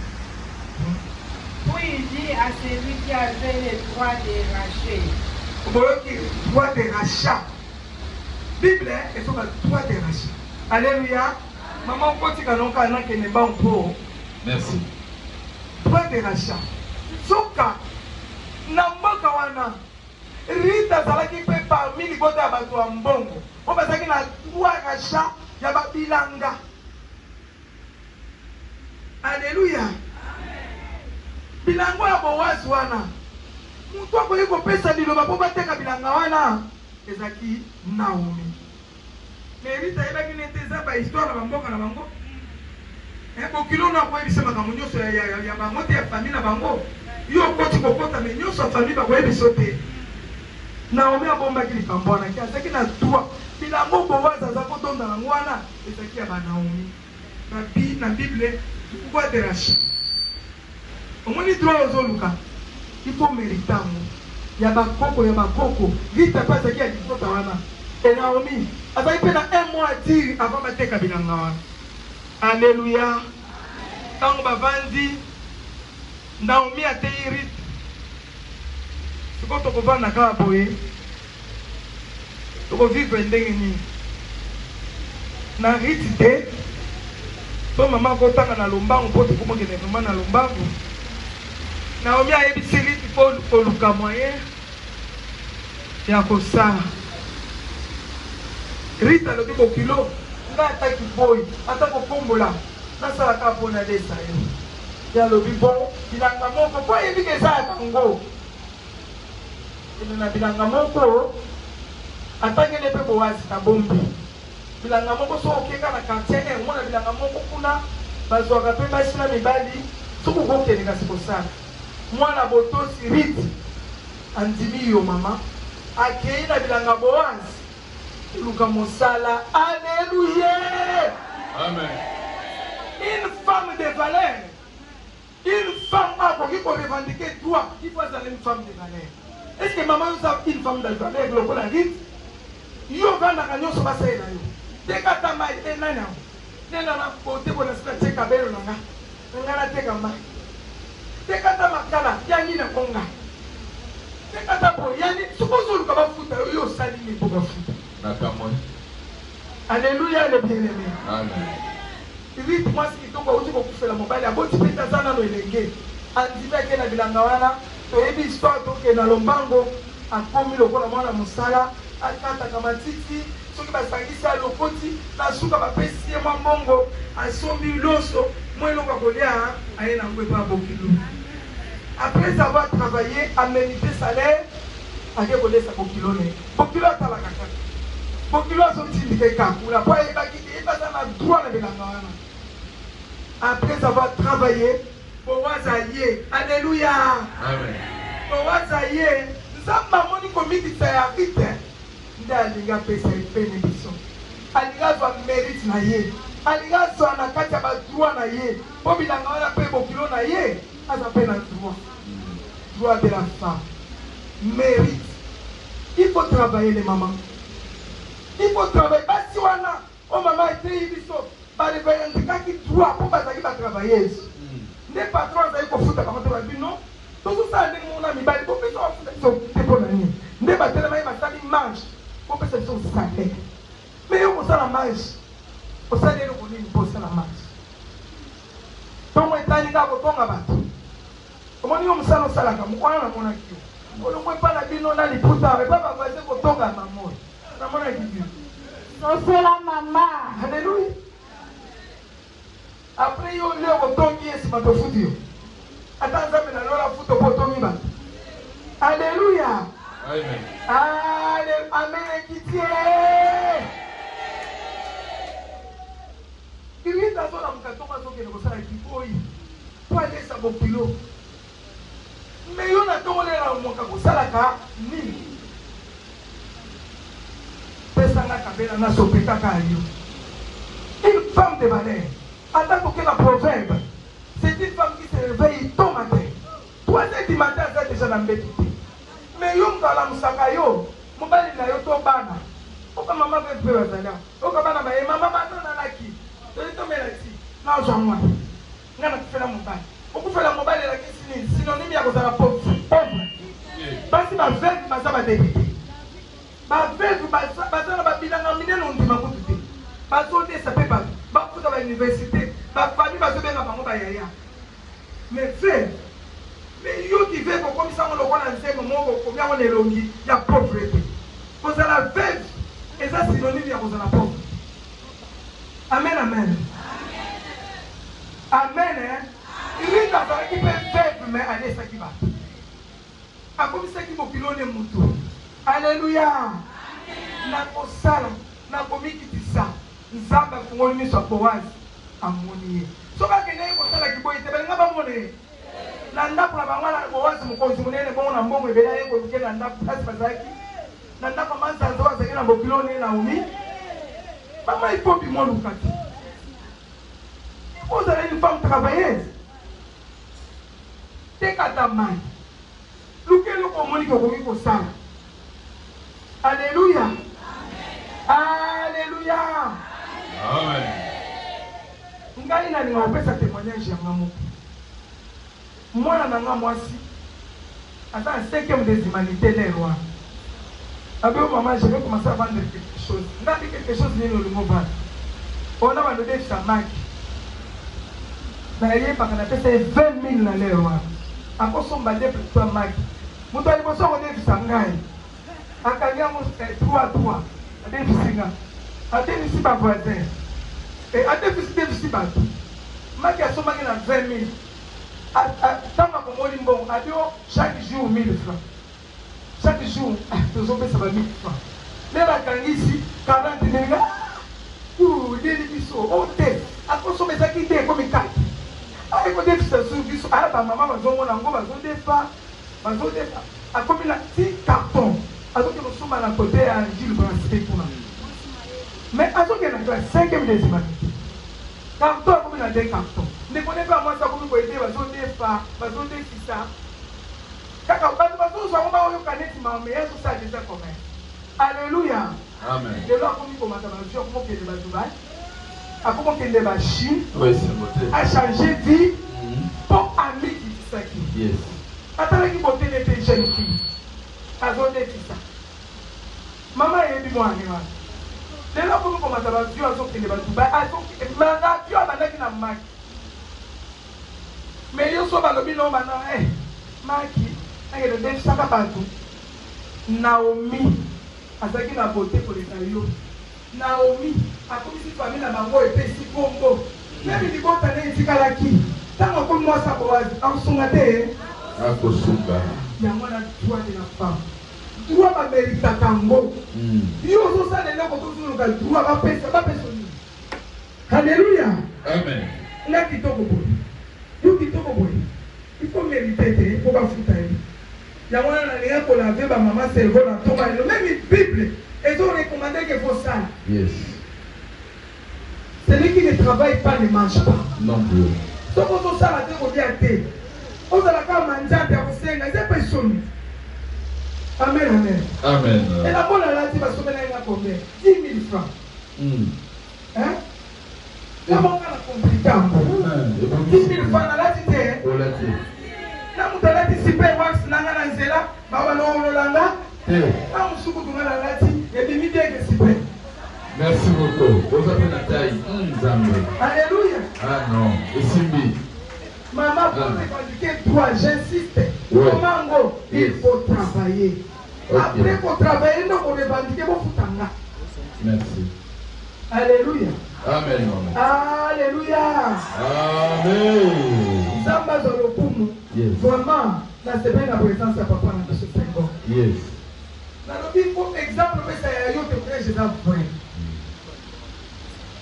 Oui, il dit à celui qui avait les droits de racheter. Droit de rachat. Bible est sur le droit de rachat. Alléluia. Maman, quand tu as un canon qui n'est pas un peu. Merci. Droit de rachat. Soka. Namboka wana. Rita salaki pe parmi les côtés à bateau en bongo. On va dire qu'il a droit de rachat. Il y a bilanga. Alléluia. Bilango ya bowazi wana. Mutu akoyi kopesa liloba po bateka bilanga wana ezaki Naomi. Mais Rita ebaki nete eza ba histoire na bamboka na bango. Bokilo na koyebisa makambo nyonso ya bango te ya famille na bango. Yo okoti kokota me nyonso ya famille bakoyebisa te. Naomi abombaki likambo wana ki azaki na droit. Bilango bowazi aza kotonda nango wana ezaki ya banaomi. Na Bible droit de rachat. Omoni droit ozoluka. Il faut mériter. Il y a bakoko. Vite pas qui a dit ça wana. Et Naomi, avec peine un mois à dire avant de te kabilanga wana. Alléluia. Tant bavandi Naomi a été Rite. C'est quand on va na ka boye. To vivre ndenge ni. Na Rite te. To maman ko tanga na lombango poto ko mokene vraiment na lombango. Naomi a yebisi Rite pour luka moyen ya kosala. Rite alobi kokilo nga ataki boy ata kokombola nasalaka mpona lesa yo ya lobi bon bilanga moko po ayebi ke eza ya bango ene na bilanga moko atangele mpe bowazi na bombi bilanga moko so okeka na quartier e omona bilanga moko kuna bazwaka mpe basi na mibali soki okokende kasi kosala mwana botosi Rite andimi yo mama akei na bilanga bowazi luka mosala. Alléluia. Amen. Une femme de valeur. Une femme qui peut revendiquer toi. Il faut être une femme de valeur. Est-ce que maman nous a une femme de valeur le la Rite? Yo vanda kanyo so basa ina yo. Teka tama ite nana. Nena na kote bona sika teka belo nanga. Ngana teka ma. Teka tama kala yani na konga. Teka tapo yani supposons que ba futa yo sali ni boga futa. Alléluia le bien-aimé. Amen. Rite moi ce qui tombe au tout pour faire la mobile a boti peta sana no elenge. Andima ke na bilanga wana to yebi histoire to ke na lombango akomi lokola mwana musala akata kama titi soki basangisa lokoti na suka bapesi ye mwa mbongo asombi loso mwa eloko kolia aye na ngwe pa bokilu. après avoir travaillé, à mériter salaire, à décoller sa bokilo. Bokilo à la caca. Bokilo a sorti de quelqu'un. Pour la fois, il va quitter, il va dans la droite de la main. Après avoir travaillé, pour Wazaye. Alléluia. Amen. Pour Wazaye, nous avons maman qui commis qui s'est arrêté. Nous avons fait sa bénédiction. Aliga soit mérite na ye. Aliga soit na kati ya droit na ye. Bobi na ngana pe bokilo na ye. Asa pe na droit. Droit de la femme. Mérite. Il faut travailler les mamans. Il faut travailler. Pas si on a. Oh maman était ibiso. Ba le faire qui droit pour pas travailler. Les patrons ils faut foutre par contre non. Tout ça les mon ami ba il faut que ça c'est pour l'année. Ne ba tellement il va ça il mange. Pour que ça soit salaire. Mais on ça la marche. On ça les on dit pour ça la marche. Donc on tani ka ko tonga bato. Comment on ça no sala ka mwana na mwana kio. On ne pas la bino na liputa mais pas va faire ko tonga maman. Na mwana kio. C'est la maman. Alléluia. Après yo le ko tongi esi bato fudio. Ata nzambe na lola futo ko tongi bato. Alléluia. Amen. Allez, amen kitie. Il est dans la mkatonga zoke ko sala kipoi. Kwa lesa bokilo. Mais yo na tongo le la moka ko sala ka nini. Pesa na kabela na sopeka ka yo. Une femme de valeur. Attends que la proverbe. C'est une femme qui se réveille tôt matin. 3h du matin, elle est déjà dans le bébé. Mais yo mkala musaka yo. Mobali na yo to bana. Oka mama veut faire ça. Oka bana ba mama bana na ki. To mela ti. Na o jamwa. Ngana kufela mobali. Okufela mobali la kisi ni synonyme ya kozala pauvre. Basi ba veuve bazaba débité. Ba veuve bazana ba bilanga minene ndima kututi. Bazonde ça peut pas. Ba futa ba université. Ba famille bazobenga bango ba yaya. Mais veuve mais yo qui veut comme ça on le voit dans ces moments combien on est longi il y a pauvreté. Vous allez la veuve et ça synonyme ya vous allez la pauvre. Amen amen. Amen hein. Il est dans qui peut veuve mais allez ça qui va. A comme ça qui mokilo ne mutu. Alléluia. Na kosala na komiki tisa. Nzamba fungoli miso Boaz amoni. Soka kene ko sala kiboyi tebele ngaba mone. Na ndapo na bangwana Boaz mukonzi munene bongo na mbongo ebela yeko lukena na ndapo kasi bazaki. Na ndapo manza nzoa zaki na bokilo ne na umi. Maman il faut bi mo lukati. Vous avez une femme travailleuse. T'es katamai. Lukelo ko moni ko ko sala. Alléluia. Alléluia. Amen. Ngai na ni ngapesa témoignage ya ngamu. Mwana na nga mwasi. Attends, 5e des humanités les rois. Après maman, je vais commencer à vendre quelque chose. N'a dit quelque chose ni le mot vendre. On a vendu sa marque. D'ailleurs, parce qu'on a fait 20 000 dans les rois. À quoi sont bandés pour toi marque? Mon toit, il faut sortir de sa ngai. À Kanya, 3. À des fisinga. À des ici, ma voisin. Et à des ici, ma tout. Marque a son marque dans 20 000. Tant que mon bon, à chaque jour 1000 francs. Chaque jour, nous avons fait 1000 francs. Mais la Kanya ici, 40 000 francs. Ouh, des bisots, oh, t'es. À quoi sont mes acquités comme une carte? Ah, il faut dire que c'est sur biso. Ah, ma maman, ma zone, ma zone des pas. Ma zone des pas. À combien la petit carton. À ce que nous sommes à la côté à Gilles Brassé pour nous. Mais à ce que nous avons 5e des humanités. Carton, comme il a des cartons. Ne connaissez pas moi ça comme vous voyez, ma zone des pas, ma zone des fissa. Quand on va nous voir, on va voir que nous avons meilleur tout ça déjà comme ça. Alléluia. Amen. De là, comme il commence à dire, comment qu'il va Dubaï, à comment qu'il va Chine, Oui, c'est beauté. à changer de vie pour ami qui dit ça qui. Yes. Attends, qui beauté les jeunes filles. À zone des fissa. Maman est dit moi, de là, comme il commence à dire, à zone qu'il va Dubaï, à zone qu'il va Dieu a banni dans ma. Mais il y a soit dans le bilan maintenant, Maki, il y a le défi ça va partout. Naomi. Azaki na beauté pour les taillots. Naomi, a comme si famille na bango était si combo. Même il dit bon t'as dit kalaki. Tant que moi ça boise, en son matin. Akosuka. Il y a moins de droit de la femme. Droit va mériter tango. Yo so ça les loko tout le droit va personne. Alléluia. Amen. Là qui toko boy. Yo qui toko boy. Il faut mériter, il faut pas foutre. Il y a moins de pour laver ma maman cerveau la tombe. Même une Bible, ils ont recommandé qu'il faut ça. Yes. Celui qui ne travaille pas ne mange pas. Non plus. Donc on ça la tête au dia té. On a la carte mangeante à vous c'est des personnes. Amen, amen. Amen. Et la bonne là tu vas sauver la combien? 10 000 francs. Hein? La bonne là compliqué. 10 000 francs là tu t'es. Na mutala ti super wax nanga na nzela baba no olanga na musuku tungala lati ebimi dege super. Merci beaucoup. Vous avez la taille. Alléluia. Ah non. Et Simbi. Maman, pour revendiquer toi, j'insiste. Comment il faut travailler. Après qu'on travaille, nous on revendique mon futanga. Merci. Alléluia. Amen. Alléluia. Amen. Samba Zolokumu. Yes. Vraiment, la semaine la présence à papa dans ce secteur. Yes. Dans le pour exemple, ça y a eu de près, je vrai.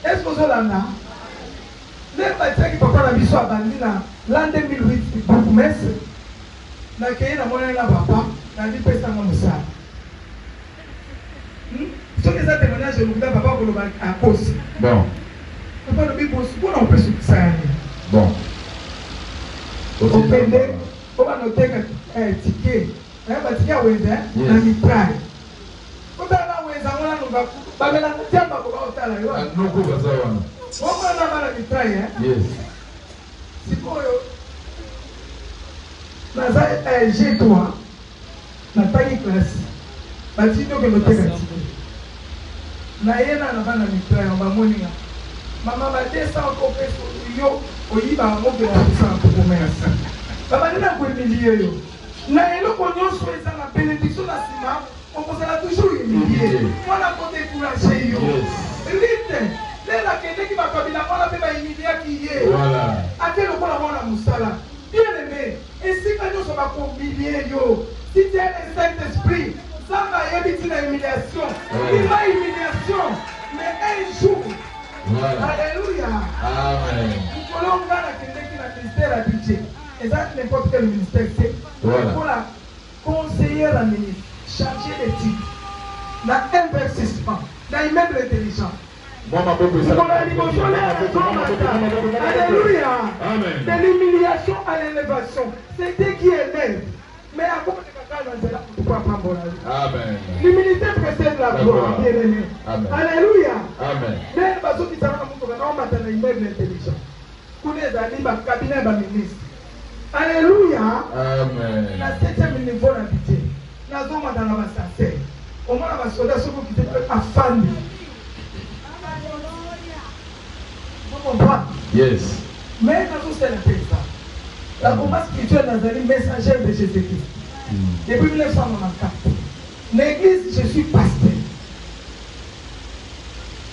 Est-ce que vous avez là? Les bâtiments qui papa la mission à Bandina, l'an 2008, beaucoup mais na kei na mona na papa, na dit pesa na musa. Ce que ça témoignage de nous papa pour le à cause. Bon. Papa le bibo, on peut se ça. Bon. Au pende, on va noter que ticket, ba ticket à wenda na mitrai. Kota na wenda mona no ba ba na tiamba ko ba otala yo. Noko bazawana. On va na mala mitrai Yes. Sikoyo. Naza G3 na taille classe. Batino que noter que na yena na bana mitrai on ba moninga. Mama ba 200 ko peso yo oyiba ngo ke na pesa ko commerce. Baba nina ko milieu yo. Na eloko nyonso eza na bénédiction na sima, on posera toujours humilié. Voilà pour décourager yo. Lite, la kende qui va kabila mwana pe ba humilié qui est. Voilà. Akelo ko la mwana musala. Bien aimé, ainsi que nous sommes humiliés yo. Si tu as le Saint-Esprit, ça va éviter la humiliation. Il va humiliation, mais un jour. Voilà. Alléluia. Amen. Nous voulons voir la kende qui la ministère à budget. Et ça, n'importe quel ministère, c'est pour la conseillère à ministre, chargée des titres, l'investissement, l'immeuble intelligent. Alléluia. De l'humiliation à l'élévation. C'est Dieu qui élève. Mais à quoi Amen. L'humilité précède la gloire, bien aimé. Alléluia. Amen. Mais parce que nous avons un immeuble intelligent. Nous avons un cabinet de ministre. Alléluia. Amen. La 7e niveau d'habitude. Nous avons dans la masse. Au moins, la soldat qui était affané. Vous comprenez? Yes. Mais nous avons fait la paix. La combat spirituelle dans un messager de Jésus-Christ. Depuis 1994. L'église, je suis pasteur.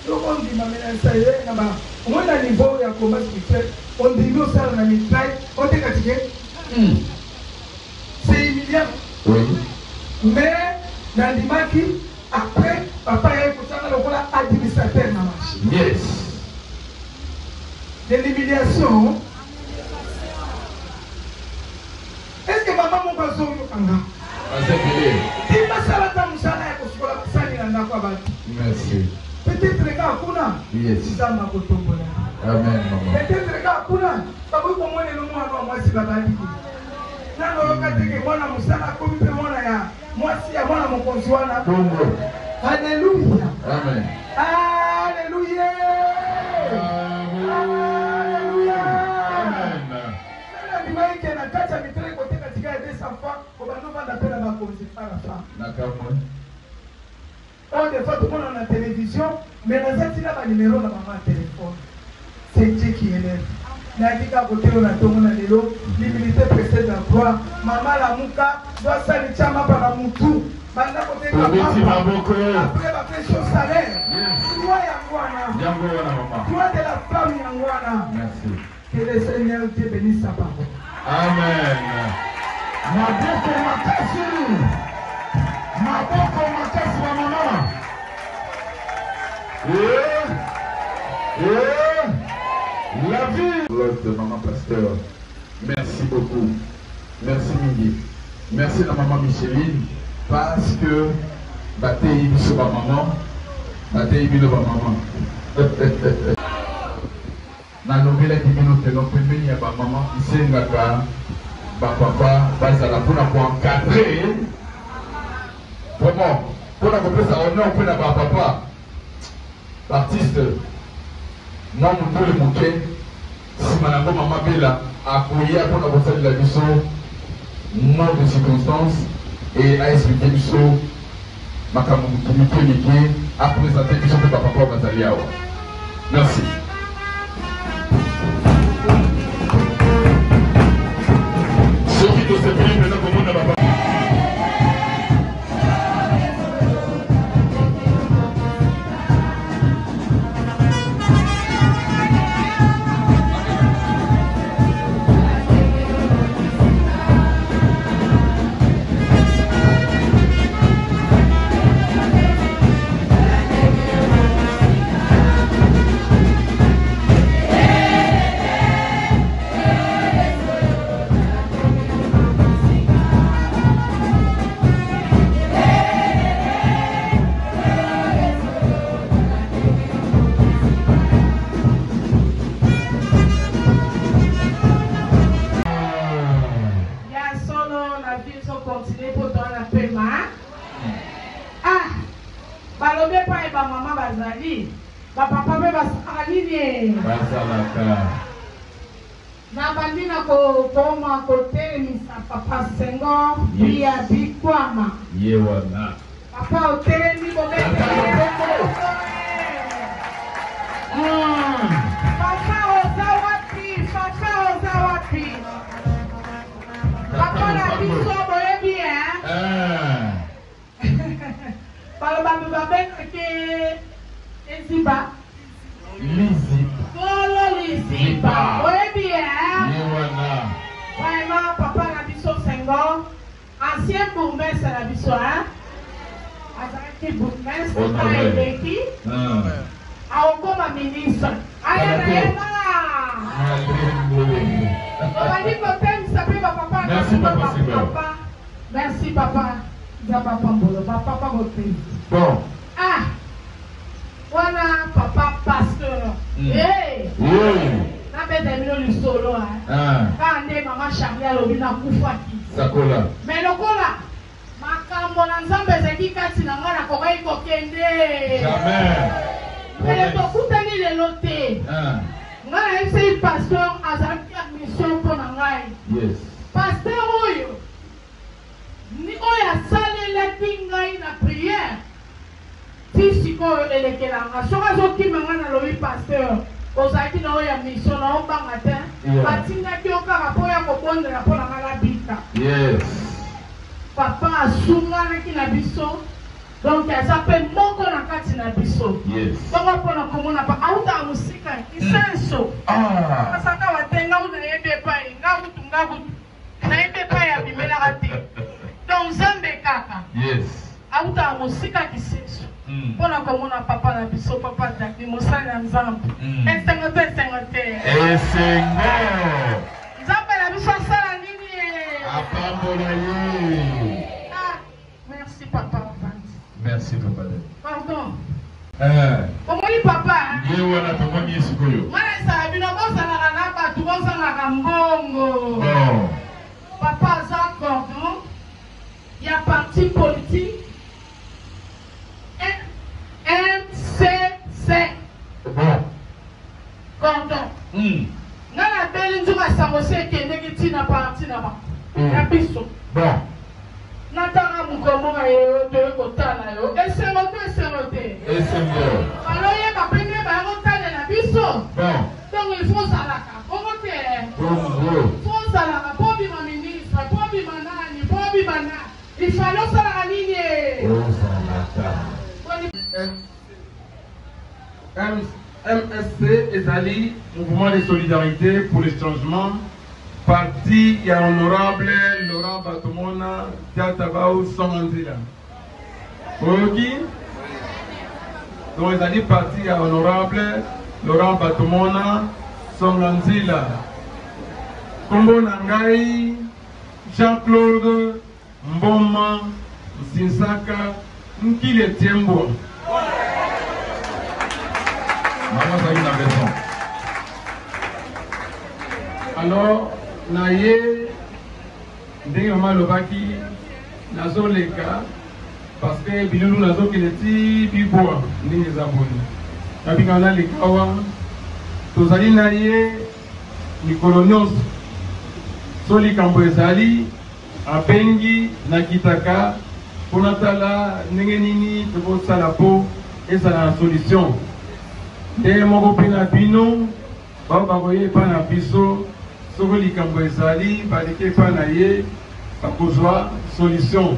Donc on dit, au moins à niveau de combat spirituel, on dit nous ça dans la mitraille, on dit que c'est humiliant. Oui. Mais dans le maki, après, papa a écouté le administrateur dans la machine. Yes. De l'humiliation. Est-ce que maman m'a pas zoné au Kanga? Merci. Peut-être les gars, yes. Amen. Peut-être les gars, Alléluia. Amen. Alléluia. Alléluia. On des fois tout le monde a la télévision, mais la zati là le numéro de maman téléphone. C'est Dieu qui élève. La dit qu'à côté on a tout le monde l'humilité précède la gloire. Maman la muka doit s'aller chama par la mutu. Banda côté après la pression salaire. Toi yangwana. Toi de la femme yangwana. Merci. Que le Seigneur te bénisse sa parole. Amen. Maboko makasi. Maboko makasi wa mama. La vie. De maman pasteur. Merci beaucoup. Merci Mingi. Merci la maman Micheline. Parce que Batei biso ba maman. Batei bino ba maman. Na lobela kibino telo pembeni ya ba maman isengaka ba papa bazala pona ko encadrer. Vraiment pona ko pesa honneur pona ba papa. Artiste moi mutole muke sima na mama bela akoya pona ko salela biso mort de circonstance et a expliqué biso makambo mike a présenté biso pe papa bazali awa. Merci. Soki to se pili maintenant comme on a papa. Na bandina ko koma kote misa papa Senghor via bikwama Yewana papa hotel ni bobe papa ozawapi papa na biso boye bien palo bandu babe ke eziba Liziba. Oui, bien. Vraiment, papa Nabiso Senghor, ancien bourgmestre Nabiso, hein? Azaki bourgmestre, Aïdeki, Aokoma ministre. Aïe, on va dire que thème s'appelle papa. Merci, papa Senghor. Merci, papa. Papa, bon. Ah! Voilà, papa pasteur. Hey! Na bête mino lu solo hein. Quand on est maman Charlie lobina kufaki. Sakola. Mais lokola makambo na nzambe zeki kati na ngana ko kai ko kende. Jamais. Mais to kutani le loté. Ngana ese pasteur azaki mission pour na ngai. Yes. Pasteur oyo. Ni oya sale la kingai na prière. Si siko elekelanga soka zoki mangana lobi pasteur ozaki na oya mission na ombanga te batingaki okaka po ya kobondela mpo na ngala bika. Yes. Papa asunganaki na biso donc aza mpe moko na kati na biso. Yes. Bongo mpona komona pa auta mosika kisenso asaka watenga uta yebe epai ngabutu nayebi epai abimelaka te donc nzambe kaka. Yes. Auta mosika kisenso mpona komona papa na biso papa Daki mosali ya nzambe esengo te nzambe na biso asala nini apambola ye. Merci papa. Merci papa. Pardon. Omoni papa ye wana tomoni ye sikoyo mwana esala bino bozalaka na bato bozalaka mbongo. Papa aza cordon ya parti politique MCC. Cordon. Nana beli nzunga sango se ekendeki ntina parti na ba ya biso. Natanga mukomo ga yo toye kotala yo esengo te aloye bapenge bango tale na biso donc il faut zalaka bongo te faut zalaka po bima ministre po bima nani po bima na il fallait osalaka nini MSC ezali mouvement de solidarité pour le changement parti ya honorable Laurent Batomona Tiatabao Songanzila. Oyoki? Donc ils ont dit parti ya honorable Laurent Batomona Songanzila. Kombo Nangai Jean-Claude Mboma Sinsaka Nkile Tiembo. Maman, ça y est, la raison. Alors, naye ndenge mama lobaki nazo leka parce que bilulu nazo keleti biboa ndenge zaboni kabika na lekawa tozali naye mikolo nyonso soli kambo ezali abengi na kitaka mpona tala ndenge nini tokosala po ezala na solution nde moko mpe na bino bao bakoye epa na biso soko likambo ezali baleki epa na ye bakozwa solution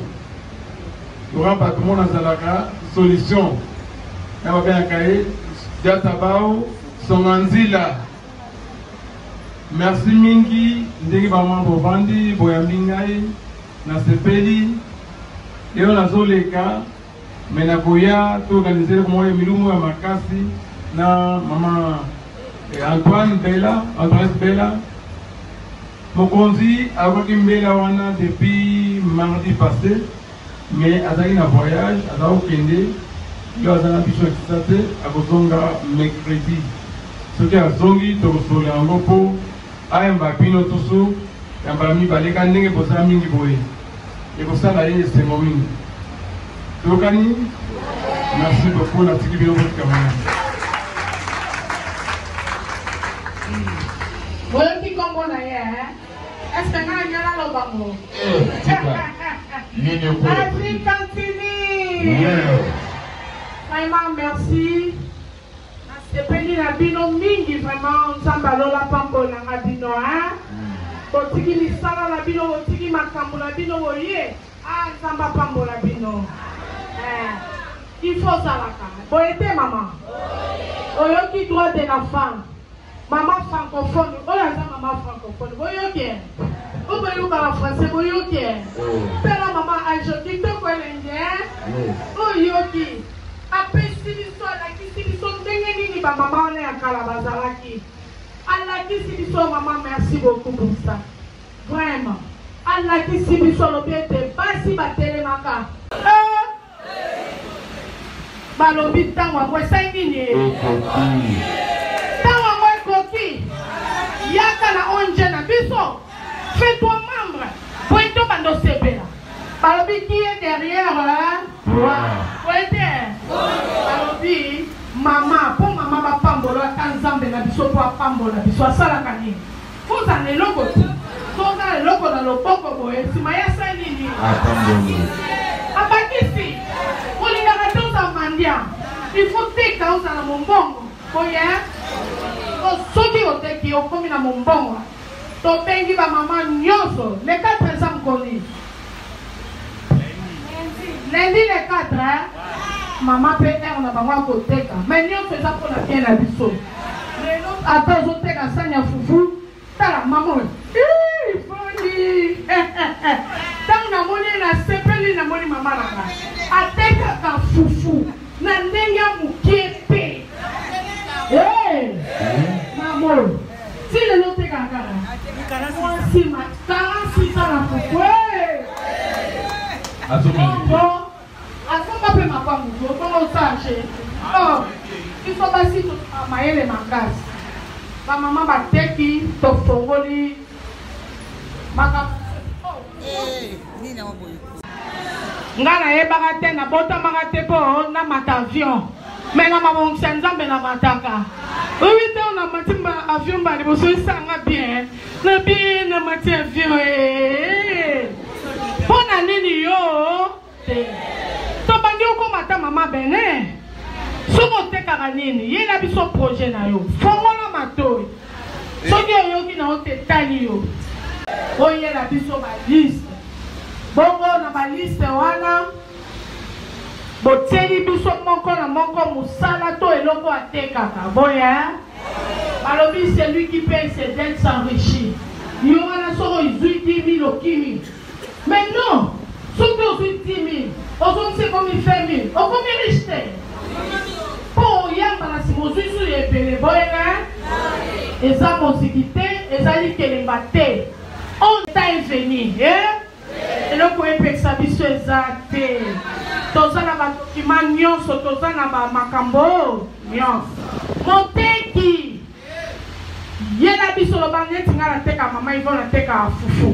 Laurent Batomona azalaka solution ya babengaka ye Tiatabao Songanzila. Merci mingi ndenge bamwa bovandi boyambi ngai nasepeli lelo nazoleka me nakoya toorganizele komoyo milumu ya makasi na mama Antoine Bella mokonzi akoki mbela wana depuis mardi passé mais azali na voyage azali kokende yo aza na biso ekisa te akozonga mercredi soki azongi tokosola yango mpo ayamba bino toso yambala mibaleka ndenge bozala mingi boye ekosala ye esengo mingi tokani. Merci beaucoup natiki bino kotikamana. Boyoki kombo na ye, est-ce que nga nyala lo bango? Vas-y, continue. Vraiment, merci. Nasepeli na bino mingi, vraiment, nzamba lola pambo na nga bino, hein? Botiki misala na bino, botiki makambo na bino, boye. Ah, nzamba pambo na bino. Il faut ça là. Boyete, maman. Oyoki droit de la femme. Maman francophone, oh là maman francophone, boyoke. Vous voyez la français, boyoke. Père maman ajoti to ko l'indien. Boyoki. Après sibiso la ki sibiso ndenge nini ba maman on est à Kalabazalaki. Allah ki sibiso maman merci beaucoup pour ça. Vraiment. Allah ki sibiso lo bien te basi ba telemaka. Balobi tango ko sangini. Yaka na onje na biso. Fais-toi membre. Pointo bando sebela. Balobi qui est derrière toi. Pointe. Balobi maman, pour maman ba pambolo kanzambe na biso po pambola biso asala kani. Fuza ne loko tu. Toza loko na loboko boye. Simaya sanini. Abakisi. Olinga katoza mandia. Il faut te causa na mombongo. Boye. Soki oteki okomi na mombongo to bengi ba mama nyonso le 4 ans koni lundi le 4 mama pe na bango koteka mais nyonso eza mpona bien na biso lelo ata ozoteka sani ya fufu tala mama foni ntango namoni nasepeli namoni mama nanga atekaka fufu na ndenge ya mokie mpe Maman, si le nom est gagara, moi si ma 46 ans la pourquoi? Bon, à ce moment ma femme, comment ça oh, il faut passer à mailler les mangas. Ma maman va teki, to fongoli, ma ngana yebaka te na botamaka te mpo na mata avion me na mabongisa nzambe na mataka oyi te na matimba avion ba liboso esanga bien na bien na mati avion mpo na nini yo te tobandi okomata mama bene soki otekaka nini yela biso projet na yo fongola matoi soki oyoki na yo te tali yo oyela biso baliste bongo na baliste wana botieli biso moko na moko musala to eloko atekaka boya balobi celui qui paye ses dettes s'enrichit Il y aura soro 10 000 au kimi. Mais non, surtout 10 000. On sait comme il fait 1000. On peut riche. Pour yamba si mon susu est belé boyena. Et ça conséquité, et ça dit que les matés. On t'a venu, hein? Et le point peut s'habiller exacté. Toza na ba document nyonso, toza na ba makambo nyonso. Monteki. Yena biso lo baneti ngala teka mama ils vont la teka fufu.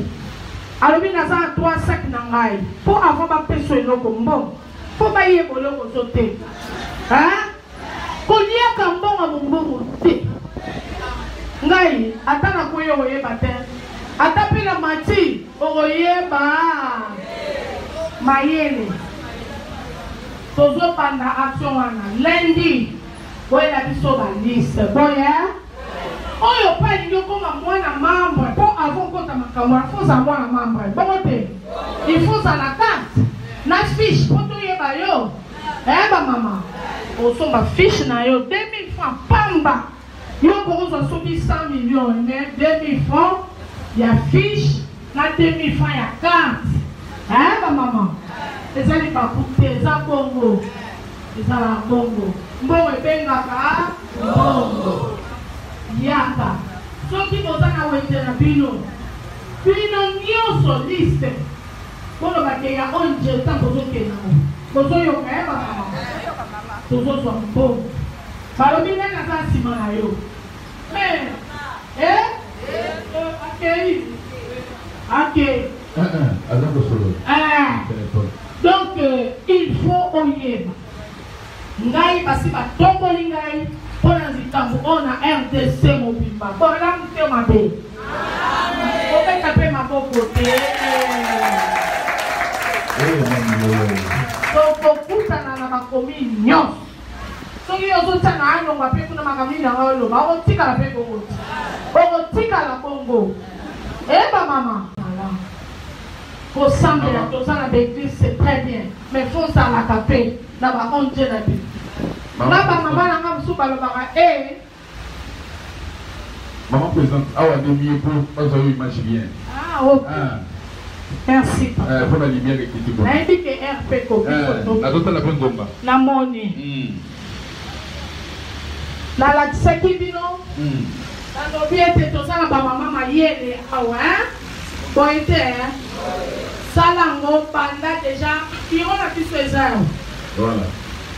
Alors bien naza 3 sacs na ngai. Pour avoir ba peso eloko mbongo. Pour ba ye boloko zote. Hein? Kolia kambonga mbongo te. Ngai atana koyo oyeba te. Atapela mati oyeba mayele. Tozo panda action wana lundi boya biso ba liste boya oyo pa ndio koma mwana membre pour avant kota makamwa faut za mwana membre bote il faut ça la carte na fiche pour to yeba yo ba mama osomba fiche na yo 2000 francs pamba yo ko zo sobi 100 millions mais 2000 francs ya fiche na 2000 francs ya carte ba mama ezali bakute eza bongo ezala bongo mbongo ebengaka bongo yaka soki boza na wete na bino nyonso liste bono bakeya onje ntango ozokenda bozoyoka ya bamama tozozwa mbongo balobi ndenge aza nsima na yo me akei donc il faut oyeba ngai basi batomboli ngai mpona nzikambo oyo na RDC mobimba bola mute mabe obeta mpe maboko te tokokutana na bakomi nyonso soki ozotya na alongwa mpe kuna makamini yango oloba okotikala mpe bongo okotikala bongo eba mama pour sambela toza na l'église c'est très bien mais faut ça la taper na ba onje na bi na ba mama na ngam suba lo ba maman présente awa de mieux pour pas image bien ok merci pour la lumière qui est bonne na dit que RP ko la tota la bonne bomba na moni na la tsaki bino na lobi ete toza na ba mama mayele awa Pointer, Salango, Panda déjà, qui ont la piste des airs. Voilà.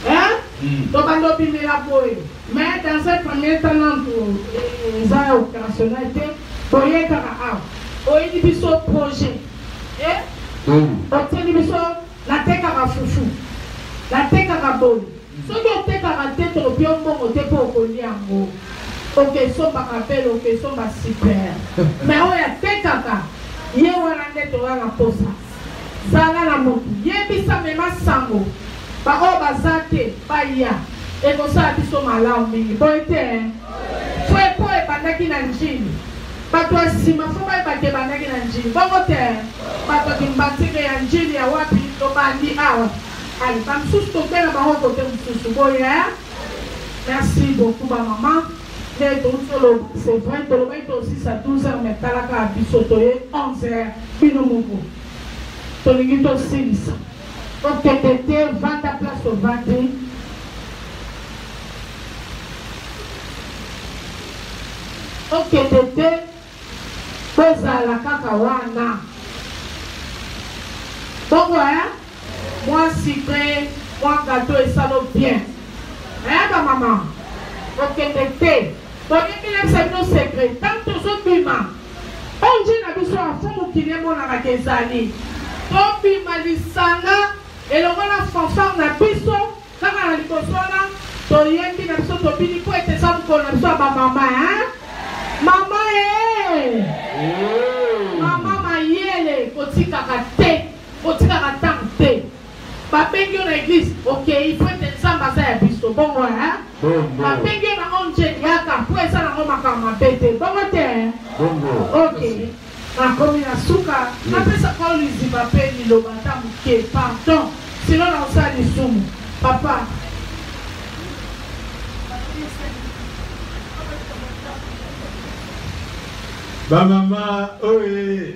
Hein? Donc, on doit bien la boue. Mais dans un premier temps, les airs opérationnels, pour y être à il y a un projet. Et, il y a la tête à foufou, la tête à bonne. Si on tête à tête, on peut monter pour coller en haut. Ok, so ba appel, ok, so ba super. Mais on y a tête à ye wana nde toyanga posa zala na motu yebisa mema sango bao baza te baya ekosala biso malamu mingi boye te fo epo ebandaki na njini bato ya nsima fo bayebaki ebandaki na njini bongo te bato kimbatike ya njini ya wapi tobandi awa ali bamisusu tokena bango kote mosusu boye merci beaucoup bamama. C'est vrai, tu le aussi à 12h, mais tu as la 11h, puis nous mouvons. Tu le mets aussi ça. Donc, tu étais 20 à place au 20. Donc, tu étais posé à la cacahuana. Donc, ouais, moi, sucré, moi, gâteau et salon bien. Hein, ta maman? Ok, t'étais. Donc, il y a un secret. Tant que ce bima, on dit que nous sommes à fond qui est mon arakazali. Donc, bima lisanga, et le roi la fanfare na biso, quand on a l'icosona, tu y es qui n'a pas de bini pour être ça pour qu'on a besoin de maman, hein? Maman, maman, ma yele, kotika kate, kotika katante. Babengi na église, ok, il faut être ça, ma sœur, biso, bon, hein? Babengi na onje yaka, pour ça, na ngoma kama tete, bon, te, ok. Na komi na suka, na pesa kwa liziba pe ni lo bata muke, pardon, sinon na osa ni sumu, papa. Ma maman, oui.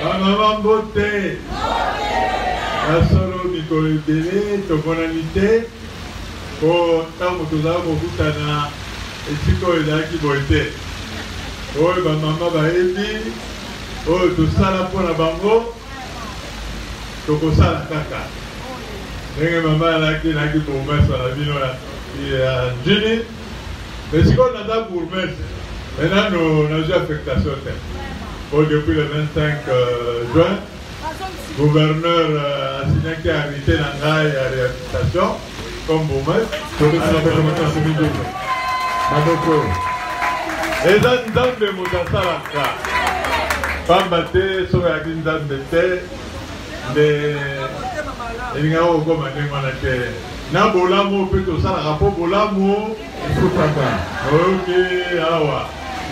Ma maman beauté. La solo Nicole Bélé, ton bonanité. Pour tant que tu as beaucoup d'ana, et si tu es là qui beauté. Oh, ma maman va aider. Oh, tout ça là pour la bango. Tout ça la caca. Et maman là qui n'a qui pour mettre sur la ville là. Et Jenny. Mais si on a d'abord pour mettre. Maintenant, nous avons eu affectation. Depuis le 25 juin, le gouverneur a signé qu'il a arrêté la réhabilitation comme bourgmestre. Et dans le temps de Moutasalaka, Pambate, Soyaki Ndambete, les gens ont commandé. Na bolamo peut tout ça, rapport bolamo, il faut pas. Ok, awa.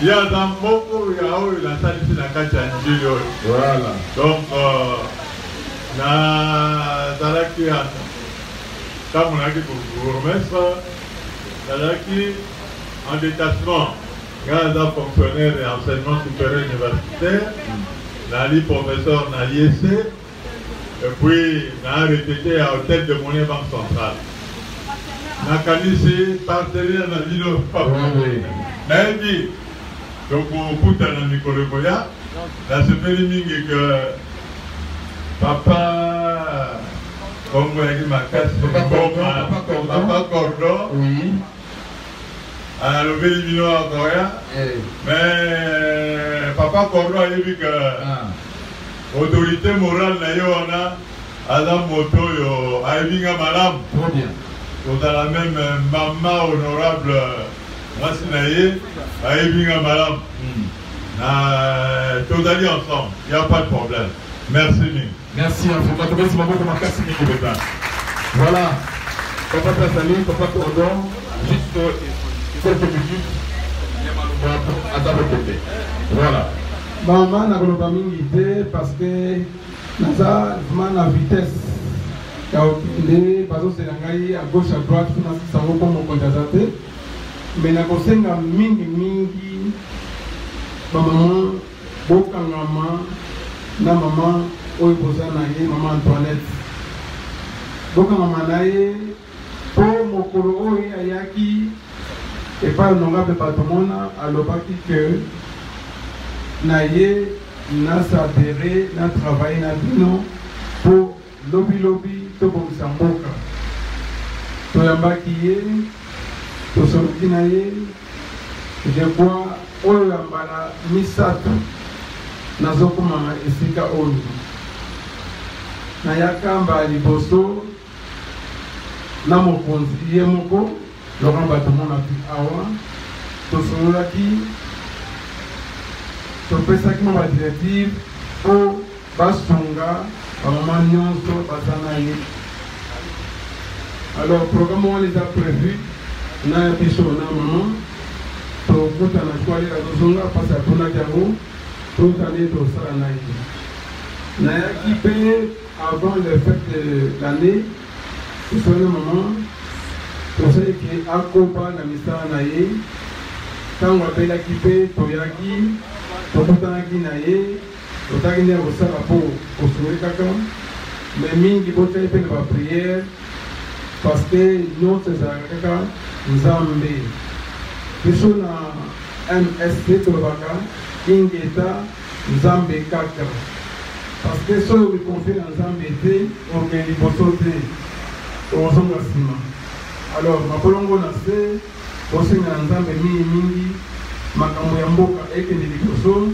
Il y a dans beaucoup, il y a la salle ici, la cacha Njilo. Voilà. Donc, na Zalaki, quand on a dit pour remettre, Zalaki en détachement, grâce à fonctionnaire et enseignement supérieur universitaire, la li professeur na l'IEC, et puis on a répété à l'hôtel de Monnaie Banque Centrale. On a canissé partenaire dans l'île de Papa. On a dit, donc pour Koutana Nicolas Goya, la semaine mingi que Papa, comme vous avez dit, ma casse, Papa Cordon, oui. A levé les millions à Goya, mais Papa Cordon a dit que autorité morale na yo wana ala moto yo aibinga malam trop bien dans la même maman honorable Massinaye aibinga malam na totali ensemble, il n'y a pas de problème. Merci mille. Merci infiniment. Merci maman comme Makassi qui est là. Voilà. Papa Tassali, Papa Cordon, juste quelques minutes. À ta côté. Voilà. Maman n'a pas mis l'idée parce que naza vraiment la vitesse ya okinde bazo selangai à gauche à droite kuna sango comme konjazate mais na kosenga mingi maman bokangama na maman oyo bozana ye maman Antoinette bokangama na ye po mokolo oyo ayaki epai nonga pe bato mona alobaki que na ye na s'adhérer na travailler na bino pour lobi to bomisa mboka toyambaki ye tosoloki na ye je crois oyo ya mbala misato nazokomama esika oyo nayaka mbala liboso na mokonzi ye moko loka bato monaki awa tosololaki topesaki ma directive po basunga bamama nyonso baza na ye. Alors programme wana eza prévu na biso na mama tokutana twalela tozonga mpasi atunaki yango tozali tosala na ye. Nayaki mpe avant le fête de l'année tosali na mama tosali ke akoba na misala na ye ntango apelaki mpe toyaki tokutanaki na ye totaki nde kosala mpo kosoloki kaka mais mingi botali mpe na bapriere parce que nyonso ezalaka kaka nzambe biso na MSC tolobaka ingeta nzambe kaka parce que soki okikonfie na nzambe te okende liboso te okozonga nsima. Alors makolongo na se osenga na nzambe mingi makambo ya mboka ekende liboso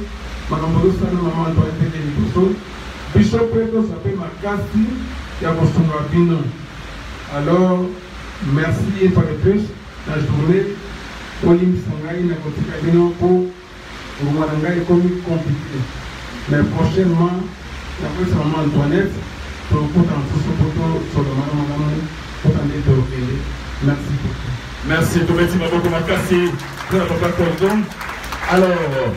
makambo tosala mama Antoine ekende liboso biso mpe tosa mpe makasi ya kosunga bino. Alors merci une fois de plus la journée olimbisa ngai na kotika bino mpo ngoma na ngai ekomi compliqué mais prochainement nakoyesa mama Antoinette tokota mosusu mpo tosolomana malamu mpota nde tokende. Merci beaucoup. Merci, Tometi Maboko Makassi, de la Papa Cordon. Alors,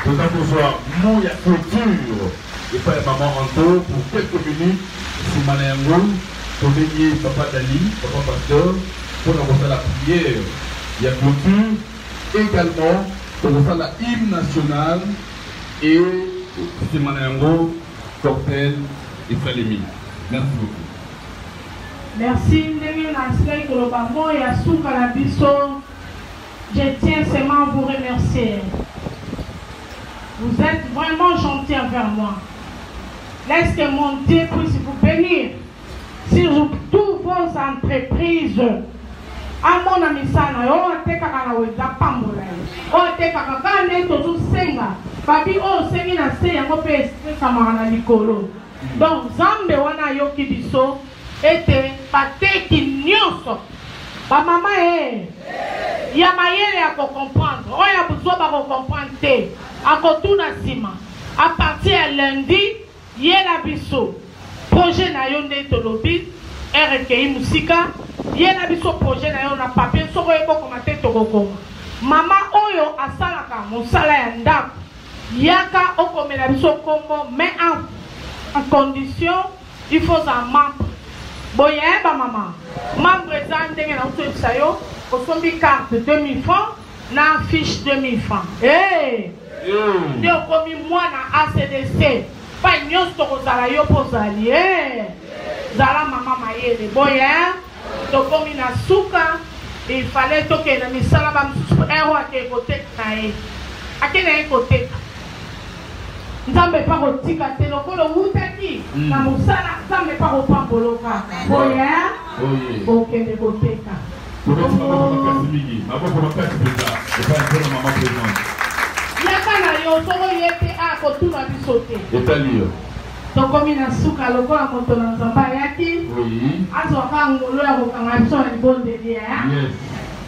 nous allons voir mon clôture et pas maman Anto pour quelques minutes. C'est Manayango, pour bénir Papa Dali, Papa Pasteur, pour la prière. Il y a clôture également ça la hymne national et c'est mon cocktail et Salemi. Merci beaucoup. Merci, je tiens seulement à vous remercier. Vous êtes vraiment gentil envers moi. Laisse que mon Dieu puisse vous bénir sur toutes vos entreprises. À mon ami Sana, oh, te kakana weza pambola. Oh, te kakana ne tozu senga. Papi, oh, sengi na se yango pe samana likolo. Donc, Zambe wana yoki biso ete pateki nyonso. Ba mama ya mayele ya ko comprendre. Oh, ya buzo ba ko comprendre te. Akotuna sima. À partir de lundi, yela biso projet na yo nde tolobi RKI musika. Yela biso projet na yo na papier soko yebo komate tokokoma. Mama oyo asalaka mosala ya ndako. Yaka okomela biso kombo mais en condition il faut un membre. Boye ba mama. Membre za ndenge na uto sayo osombi carte 2000 francs na fiche 2000 francs. Nde okomi mwana ACDC. Pas nyonso kozala yo pozali. Zala mama mayele. Boye tokomi na suka, il fallait que na misala ba ero ake kote na ye. Ake na ye kote. Nzambe pa kotika te lokolo wutaki na musala nzambe pa kopamboloka. Boye okende koteka. Yaka na yo soko yete a kotuna bisote. Etalio. Tokomi na suka lokola moto na nzamba yaki. Oui. Azwaka ngolo ya kokanga biso na libonde lia. Yes.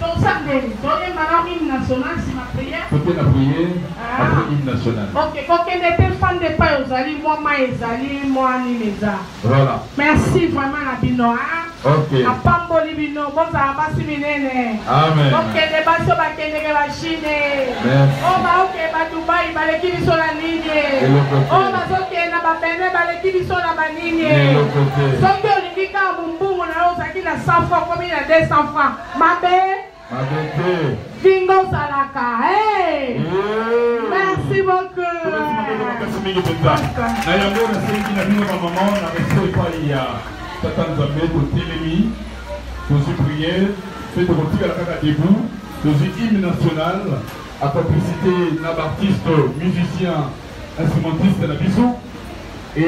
Donc ça me dit, donnez maintenant hymne national, c'est ma prière. Côté la prière, après hymne national. Ok, quand on était fan de pas Ozali, moi Ezali, moi Nimeza. Voilà. Merci vraiment la bino. Ok. A Pamboli bino, bon ça va passer minene. Amen. Ok, les basso ba kende ke ba Chine. Merci. Oh ba ok ba Dubai, ba le kibi sur la ligne. Oh ba ok na ba Benin, ba le kibi sur la ligne. Soki olingika mumbungu na yo zaki na 100 francs, combien na 200 francs. Mabe. Bingo Salaka, hey! Merci beaucoup! hymne national à complicité d'artistes, musiciens, instrumentistes de la Bissou et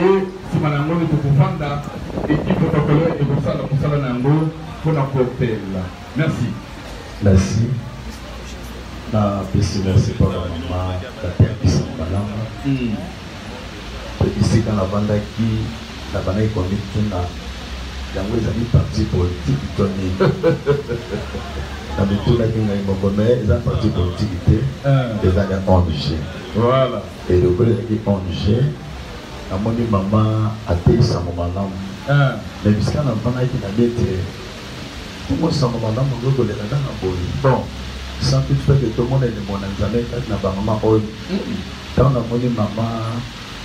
si Manango ne peut pas équipe protocolaire et pour ça la Moussala Nango pour la cocktail. Merci. Merci. Merci pour la maman, la terre qui s'en balance. Ici, quand la bande qui la bande est connue, il y a des partis politiques qui tournent. Dans le tour, il y a des partis politiques qui sont des ONG. Voilà. Et le collègue qui est ONG, à mon maman a été sans mon maman. Mais puisqu'on a bande qui n'a pas été. Moi, ça m'a demandé de me donner un bon, sans tout fait que tout le monde est mon examen, quand on a maman, quand on a mon maman,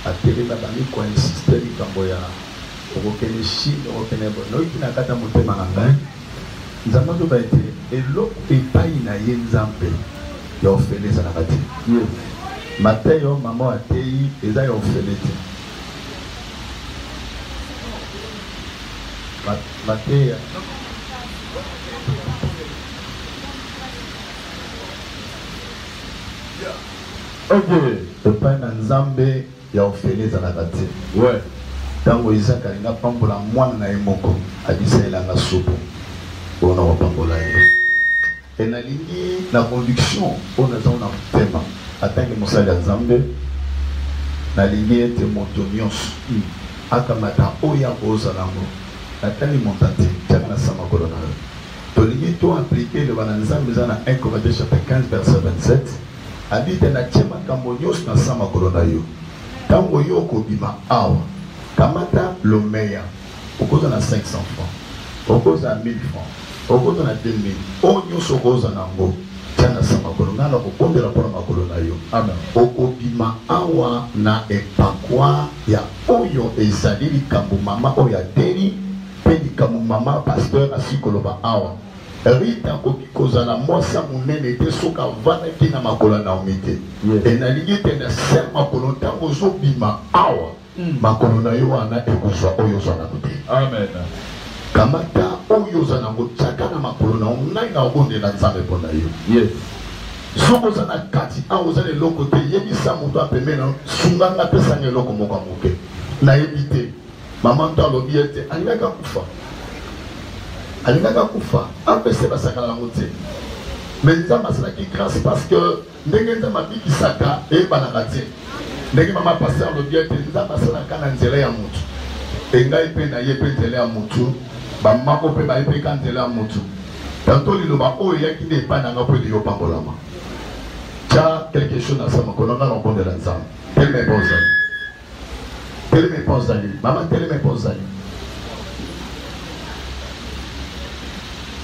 à télé, dans les coins, insisté, il Camboya, au Kenya, Chine, au Kenya, qui n'a qu'à monter ma main, nous avons tout été, et l'autre est pas une Zambé, il a fait les anabati. Matin, maman a été, et là, il a fait les Matin, ok. Le pain en Zambé, il y a offert les anabati. Ouais. Tango Isa Kalinga Pambola, moi, na emoko, a dit ça, il a la soupe. On a Pambola. Et na ligne, la conviction, on a un thème. Attends que Moussa de Zambé, na ligne était montonios. Akamata, Oya Ozalango, la tali montante, Tchana Sama Colonel. Tolini, tout impliqué, le Bananzam, nous en a 1 Corinthiens chapitre 15, verset 27. Habite na chema kambonyos na sama kolona yo. Tango yo kobima awa. Kamata lomeya. Okoza na 500 francs. Okoza na 1000 francs. Okoza na 2000. Onyo sokoza na ngo. Tiana sama kolona na kokondela pona makolona yo. Amen. Okobima awa na epakwa ya oyo ezali likambo mama oyo ateri pe likambo mama pasteur asikoloba awa. Rita koki kozala mwasa munene te soka vana ki na makola na omite. Et na lingi te na ser makolo tango zo bima awa. Makolo na yo wana ekozwa oyo zana kote. Amen. Kamata oyo zana kochaka na makolo na onai na obonde na nzambe pona yo. Yes. Soko zana kati awo zana loko te yebisa mutu apeme na sunganga pesa nye loko moka moke. Na yebite. Maman to alobi ete alingaka kufa. Alingaka kufa. Apese basaka la mote. Mais nzambe asalaki grâce parce que ndenge nzambe abikisaka eyebanaka te. Ndenge mama pasteur alobi ete nzambe asalaka na nzela ya mutu. Engai pe na ye pe nzela ya mutu. Bamako pe ba ye ka nzela ya mutu. Tantôt liloba oyo yaki nde epai nanga po de yo pambolama. Tia quelque chose na sama konanga na bonde la nzambe. Teleme pozali. Teleme pozali. Mama teleme pozali.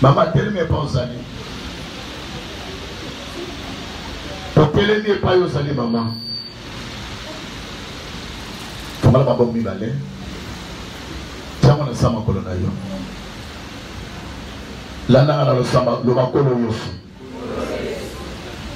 Mama teleme pozali. Telemi epai ozali mama. Kamala babo mibale. Tiamo na sama kolo na yo. Lana na lo sama lo makolo yofu.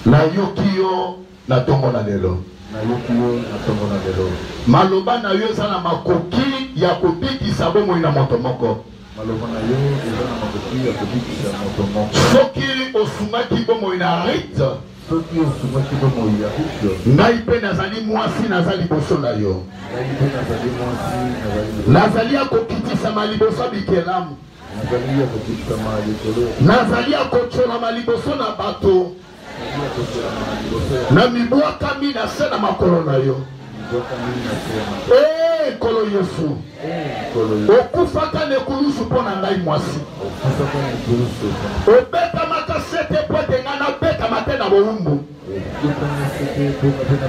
Na yoki yo na tongo na lelo. Na yoki yo na tongo na lelo. Maloba na yo sana makoki ya kobikisa bomo ina moto moko. Maloba na yo eza na makoki ya kobikisa moto moko. Soki osungaki bomo ina rite. Soki osungaki bomo ya rite. Ngai pe nazali mwasi nazali boso na yo. Ngai pe nazali mwasi nazali akokitisa maliboso bikelamu. Nazali akochola maliboso na bato. Na mibwakami na se na makolo na yo. Kolo Yesu. Okufaka nekulusu pona ngai mwasi. Obeta makasete pote ngana beta matena boumbu.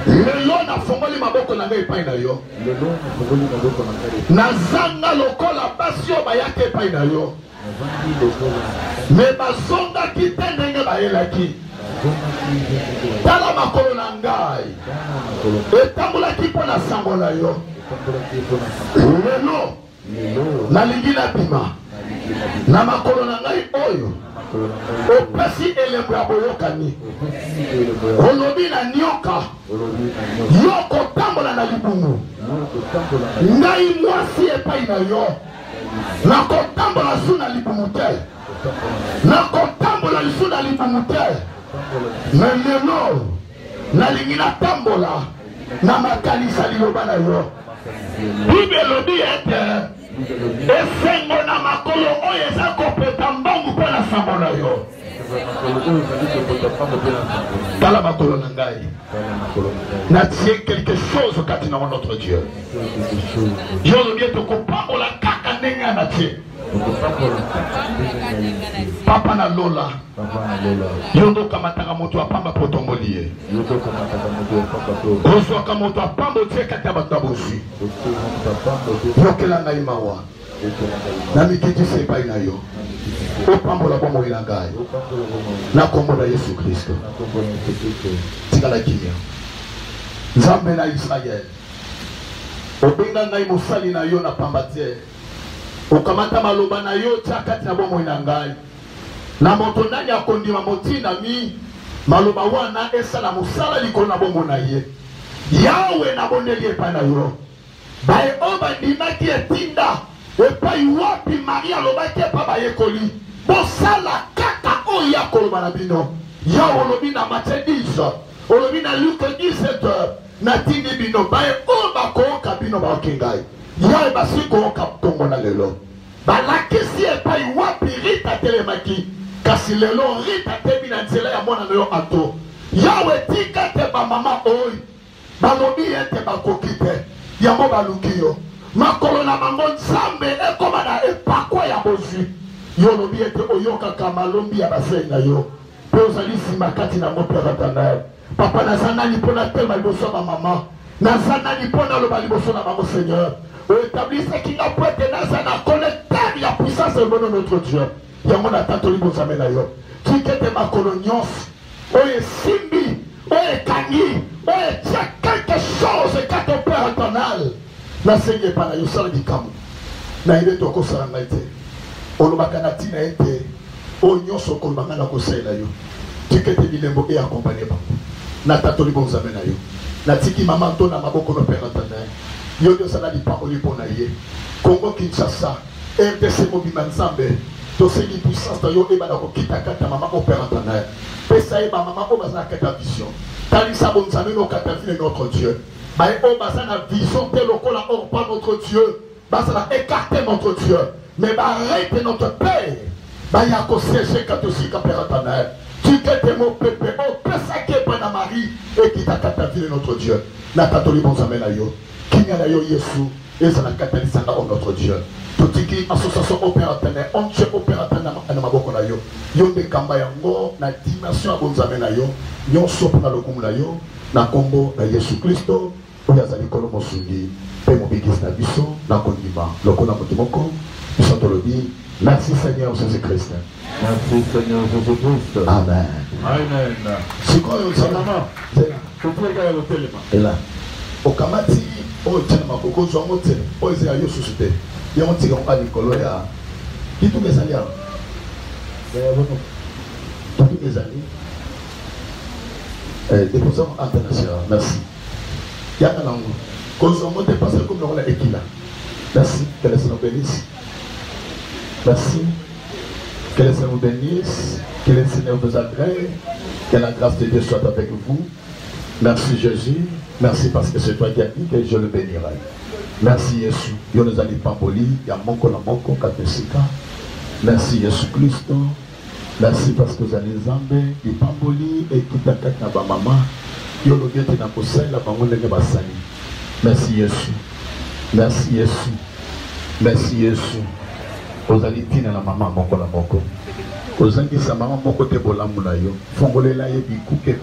Lelo na fongoli maboko na ngai epai na yo. Nazanga lokola basi yo bayaki epai na yo. Me bazonga kite ndenge bayelaki. Tala makolo na ngai. Etambulaki mpo na sango na yo. Lelo nalingi na bima na makolo na ngai oyo opesi elembo ya boyokani. Olobi na nyoka yo kotambola na libumu. Ngai mwasi epai na yo nakotambola su na libumu te. Nakotambola su na libumu te. Me lelo nalingi natambola na makanisa liloba na yo. Bible elobi ete esengo na makolo oyo eza kopeta mbongo mpo na sango na yo. Tala makolo na ngai. Natie quelque chose kati na notre Dieu. Yo lobi ete kopambola kaka ndenge na tie. Papa na lola. Yondo kamataka moto apamba potongoli ye. Ozo kamoto apamba tie kati abata bosi. Yokela ngai mawa. Na mikiti sepa ina yo. Opambola bomo ina ngai. Na kombo na Yesu Kristo. Tikala kimia. Nzambe na Israel. Obenga ngai mosali na yo na pambate. Okamata maloba na yo chakati na bomo ina ngai. Na moto nani akondima motina mi maloba wana esala musala likolo na bomo na ye. Yawe na boneli epai na yo. Bae oba ndimaki etinda epai wapi Maria lobaki epa bayekoli. Bosala kaka oya koloba na bino. Yawe olobi na Matthieu 10. Olobi na Luc 17. Na tindi bino bae oba kooka bino baokengai. Yawe basi kooka tongo na lelo. Balakisi epai wapi Rita telemaki. Kasi lelo Rita tebi na nzela ya mwana na yo ato. Yawe tika te ba mama oy. Balobi ete bakoki te. Yango baluki yo. Makolo na bango nzambe ekoma na epakwa ya bozwi. Yo lobi ete oyoka kamalombi ya basei na yo. Pe ozali sima kati na moto ya Papa nazanani pona telma liboso ba mama. Nazanani pona loba liboso na bango Seigneur. Établissez qui n'a pas été nazana connectable la puissance de notre Dieu. Yango na tato libozame na yo. Qui était ma colonios. Oye simbi. Oye kangi. Oye tia quelque chose quand ton père éternel. Na seigne pa na yo sala dikamu. Na ile toko sala ngaite. Olobaka na tina ete o nyonso ko banga na ko sela yo tikete bilembo et accompagner bango na tatoli bonzame na yo na tiki mama to na maboko no père Natanael yo de sala di parole pour na ye Congo Kinshasa RDC mobima nzambe to c'est une puissance de yo et ba ko kita kata mama ko père Natanael pesa e ba mama ko bazana kata vision talisa bonzame no kata vie notre Dieu ba e o bazana vision tel lokola or pas notre Dieu bazana écarter notre Dieu mais ba arrêter notre père ba ya ko siéger katosika père Natanael tu t'es mon pépé oh pesa ke bana Marie et qui t'a kata vie notre Dieu na katoli bonzame na yo kinya na yo Yesu et ça la catalyse en notre Dieu tout qui association opérateur on che opérateur na maboko na yo yo de kamba yango na dimension a bonzame na yo nyonso na lokumu na yo na kombo na Yesu Kristo oya zali kolo mosungi pe mo bigis na biso na kondima lokola motimoko biso tolobi merci Seigneur Jésus Christ. Merci Seigneur Jésus Christ. Amen. Amen. C'est quoi le Salama? Et là, au Kamati, au Tchénama, au Kozomote, au Zéayo Susute, il y a un tigre à Nicoloya. Qui tous les alliés? Tous les alliés. Déposant international, merci. Il y a un an. Kozomote passe comme dans la Ekila. Merci, que le Seigneur bénisse. Merci. Que le Seigneur vous bénisse, que le Seigneur vous agrée, que la grâce de Dieu soit avec vous. Merci Jésus, merci parce que c'est toi qui as dit que je le bénirai. Merci Jésus, Dieu nous a dit Pamboli, Yamoko Lamoko, Katesika. Merci Jésus Christ, merci parce que vous allez Zambé, Pamboli et tout un cas de maman. Dieu nous dit dans le conseil, la maman de Basani. Merci Jésus, merci Jésus, merci Jésus. Ozali tina la mama moko la moko ozangi sa mama moko te bolamu na yo fongolela ye bikuke